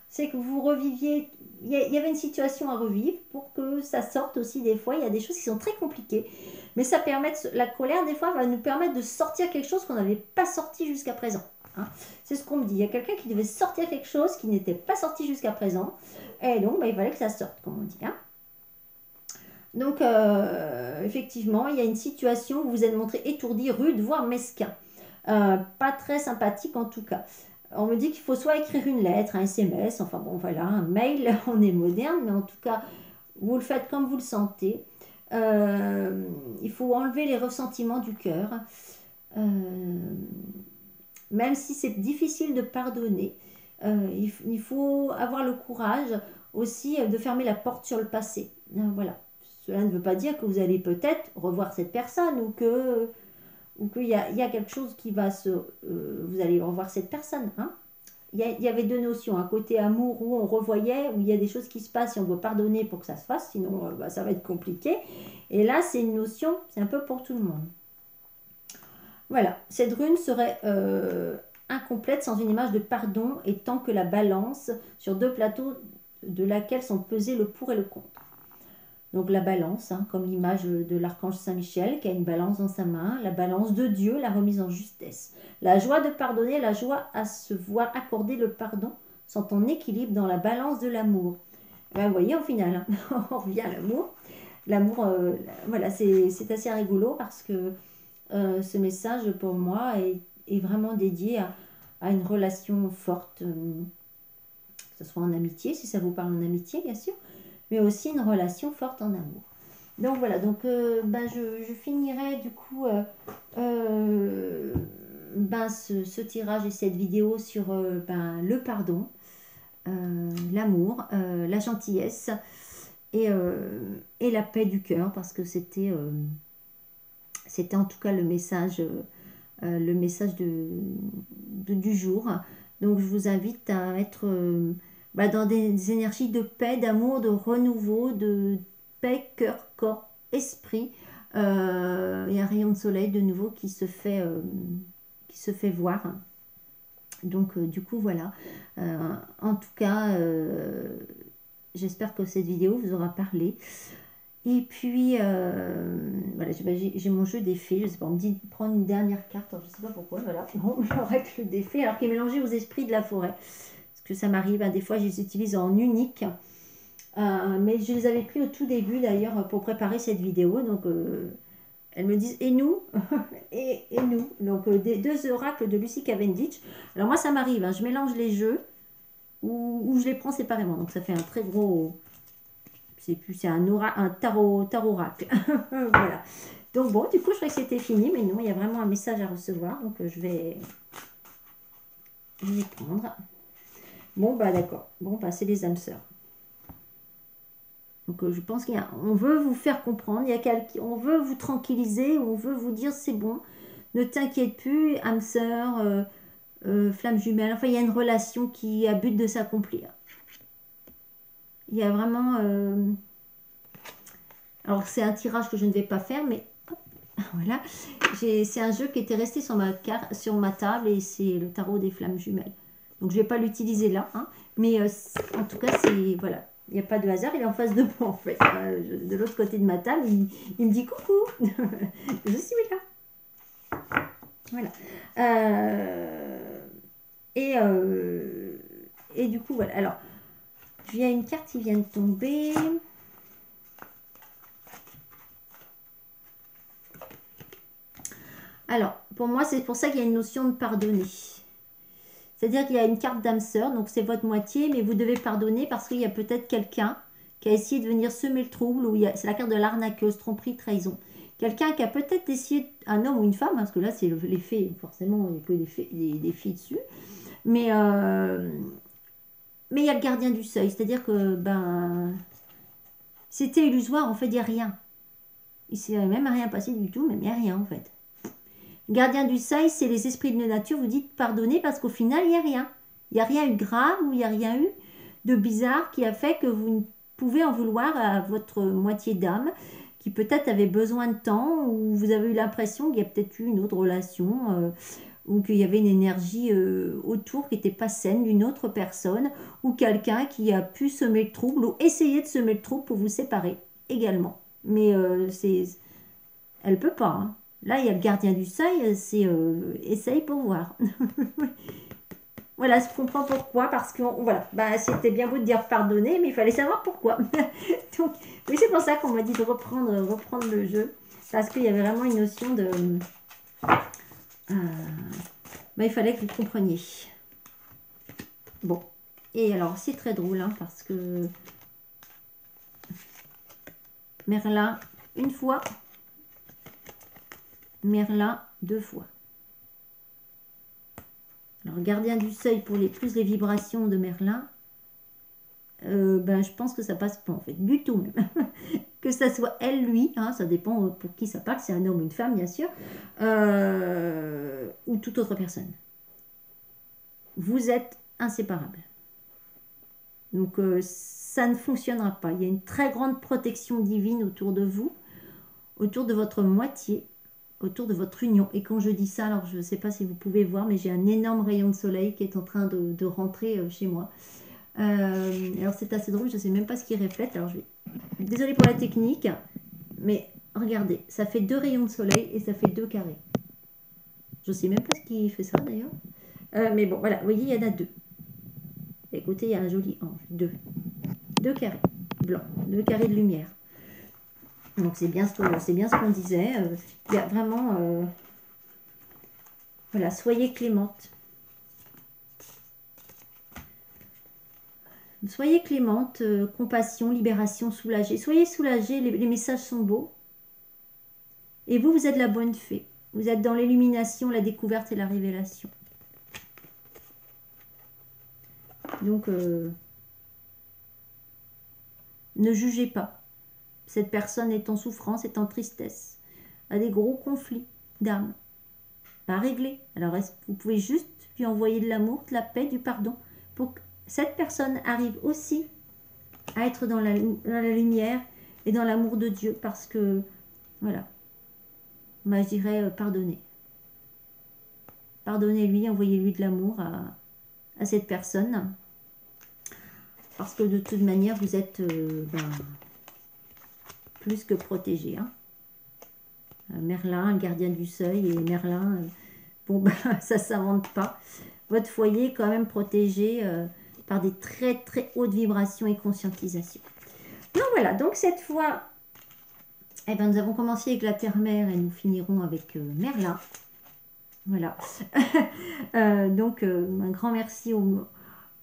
c'est que vous reviviez, il y avait une situation à revivre pour que ça sorte aussi des fois. Il y a des choses qui sont très compliquées, mais ça permet, la colère des fois va nous permettre de sortir quelque chose qu'on n'avait pas sorti jusqu'à présent. Hein. C'est ce qu'on me dit. Il y a quelqu'un qui devait sortir quelque chose qui n'était pas sorti jusqu'à présent, et donc il fallait que ça sorte, comme on dit. Hein. Donc, effectivement, il y a une situation où vous êtes montré étourdi, rude, voire mesquin. Pas très sympathique en tout cas. On me dit qu'il faut soit écrire une lettre, un SMS, enfin bon voilà, un mail, on est moderne, mais en tout cas, vous le faites comme vous le sentez. Il faut enlever les ressentiments du cœur. Même si c'est difficile de pardonner, il faut avoir le courage aussi de fermer la porte sur le passé. Voilà. Cela ne veut pas dire que vous allez peut-être revoir cette personne ou qu'il y a quelque chose qui va vous allez revoir cette personne. Hein. Il y avait deux notions, un côté amour où on revoyait, où il y a des choses qui se passent et on doit pardonner pour que ça se fasse, sinon ça va être compliqué. Et là, c'est une notion, c'est un peu pour tout le monde. Voilà, cette rune serait incomplète sans une image de pardon et tant que la balance sur deux plateaux de laquelle sont pesés le pour et le contre. Donc la balance, hein, comme l'image de l'archange Saint-Michel qui a une balance dans sa main, la balance de Dieu, la remise en justesse. La joie de pardonner, la joie à se voir accorder le pardon sont en équilibre dans la balance de l'amour. Ben, vous voyez, au final, hein, on revient à l'amour. L'amour, voilà, c'est assez rigolo parce que ce message, pour moi, est vraiment dédié à une relation forte, que ce soit en amitié, si ça vous parle en amitié, bien sûr, mais aussi une relation forte en amour. Donc voilà, donc ben, je finirai du coup ben, ce tirage et cette vidéo sur ben, le pardon, l'amour, la gentillesse et la paix du cœur, parce que c'était en tout cas le message du jour. Donc je vous invite à être bah, dans des énergies de paix, d'amour, de renouveau, de paix, cœur, corps, esprit. Il y a un rayon de soleil de nouveau qui se fait voir. Donc du coup voilà. En tout cas, j'espère que cette vidéo vous aura parlé. Et puis, voilà, j'ai mon jeu des fées. Je sais pas, on me dit de prendre une dernière carte. Alors, je sais pas pourquoi. Voilà, bon, je règle le défait alors qu'il est mélangé aux esprits de la forêt. Parce que ça m'arrive, hein, des fois, je les utilise en unique. Mais je les avais pris au tout début d'ailleurs pour préparer cette vidéo. Donc, elles me disent et nous et nous. Donc, des deux oracles de Lucy Cavendish. Alors, moi, ça m'arrive. Hein, je mélange les jeux ou je les prends séparément. Donc, ça fait un très gros. C'est un tarot oracle. Voilà. Donc bon, du coup, je croyais que c'était fini, mais non, il y a vraiment un message à recevoir. Donc je vais prendre. Bon, bah d'accord. Bon, bah c'est les âmes sœurs. Donc je pense qu'on veut vous faire comprendre, on veut vous tranquilliser, on veut vous dire c'est bon, ne t'inquiète plus, âme sœur, flamme jumelle. Enfin, il y a une relation qui a but de s'accomplir. Il y a vraiment... alors c'est un tirage que je ne vais pas faire, mais hop, voilà. C'est un jeu qui était resté sur ma table et c'est le tarot des flammes jumelles. Donc je ne vais pas l'utiliser là, hein, mais en tout cas, voilà. Il n'y a pas de hasard, il est en face de moi en fait. De l'autre côté de ma table, il me dit coucou, je suis là. Voilà. Et du coup, voilà. Alors, il y a une carte qui vient de tomber. Alors, pour moi, c'est pour ça qu'il y a une notion de pardonner. C'est-à-dire qu'il y a une carte d'âme sœur, donc c'est votre moitié, mais vous devez pardonner parce qu'il y a peut-être quelqu'un qui a essayé de venir semer le trouble, ou c'est la carte de l'arnaqueuse, tromperie, trahison. Quelqu'un qui a peut-être essayé, un homme ou une femme, parce que là, c'est les fées, forcément, il n'y a que des filles dessus. Mais il y a le gardien du seuil, c'est-à-dire que ben, c'était illusoire, en fait, il n'y a rien. Il ne s'est même rien passé du tout, même il n'y a rien, en fait. Gardien du seuil, c'est les esprits de nature, vous dites pardonnez parce qu'au final, il n'y a rien. Il n'y a rien eu de grave ou il n'y a rien eu de bizarre qui a fait que vous ne pouvez en vouloir à votre moitié d'âme qui peut-être avait besoin de temps ou vous avez eu l'impression qu'il y a peut-être eu une autre relation ou qu'il y avait une énergie autour qui n'était pas saine d'une autre personne ou quelqu'un qui a pu semer le trouble ou essayer de semer le trouble pour vous séparer également. Mais elle ne peut pas, hein. Là, il y a le gardien du seuil, c'est essaye pour voir. Voilà, je comprends pourquoi, parce que voilà, bah, c'était bien beau de dire pardonner, mais il fallait savoir pourquoi. Donc, oui, c'est pour ça qu'on m'a dit de reprendre le jeu, parce qu'il y avait vraiment une notion de... bah, il fallait que vous compreniez. Bon, et alors, c'est très drôle, hein, parce que Merlin, une fois... Merlin, deux fois. Alors, gardien du seuil pour plus les vibrations de Merlin, ben, je pense que ça passe pas en fait, du tout même. Que ça soit elle, lui, hein, ça dépend pour qui ça parle, c'est un homme ou une femme bien sûr, ou toute autre personne. Vous êtes inséparables. Donc ça ne fonctionnera pas. Il y a une très grande protection divine autour de vous, autour de votre moitié. autour de votre union. Et quand je dis ça, alors je ne sais pas si vous pouvez voir, mais j'ai un énorme rayon de soleil qui est en train de rentrer chez moi. Alors c'est assez drôle, je ne sais même pas ce qu'il reflète. Alors désolée pour la technique, mais regardez, ça fait 2 rayons de soleil et ça fait 2 carrés. Je ne sais même pas ce qui fait ça d'ailleurs. Mais bon, voilà, vous voyez, il y en a 2. Écoutez, il y a un joli ange. 2. 2 carrés blancs, 2 carrés de lumière. Donc c'est bien ce qu'on disait. Il y a vraiment... voilà, soyez clémente. Soyez clémente, compassion, libération, soulagée. Soyez soulagée, les messages sont beaux. Et vous, vous êtes la bonne fée. Vous êtes dans l'illumination, la découverte et la révélation. Donc, ne jugez pas. Cette personne est en souffrance, est en tristesse, a des gros conflits d'âme. Pas réglés. Alors, vous pouvez juste lui envoyer de l'amour, de la paix, du pardon, pour que cette personne arrive aussi à être dans la lumière et dans l'amour de Dieu, parce que, voilà, moi je dirais pardonnez. Pardonnez-lui, envoyez-lui de l'amour à cette personne, parce que de toute manière, vous êtes plus que protégé. Hein. Merlin, le gardien du seuil, et Merlin, bon, ça ne s'invente pas. Votre foyer est quand même protégé par des très très hautes vibrations et conscientisation. Donc voilà, donc cette fois, eh ben, nous avons commencé avec la terre-mère et nous finirons avec Merlin. Voilà. Donc un grand merci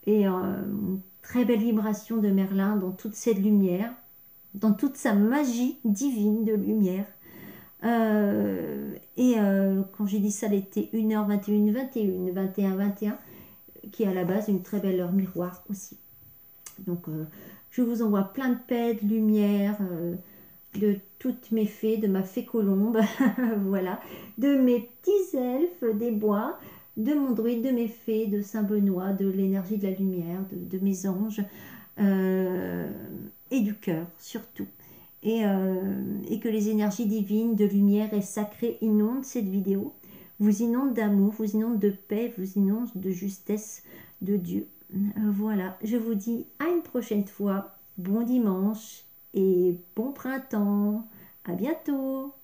et une très belle vibration de Merlin dans toute cette lumière, dans toute sa magie divine de lumière. Quand j'ai dit ça, elle était 1h21, 21, 21, 21, qui est à la base une très belle heure miroir aussi. Donc, je vous envoie plein de paix, de lumière, de toutes mes fées, de ma fée colombe, voilà, de mes petits elfes des bois, de mon druide, de mes fées, de Saint-Benoît, de l'énergie de la lumière, de mes anges, et du cœur surtout. Et que les énergies divines de lumière et sacrées inondent cette vidéo, vous inondent d'amour, vous inondent de paix, vous inondent de justesse de Dieu. Voilà, je vous dis à une prochaine fois, bon dimanche et bon printemps, à bientôt.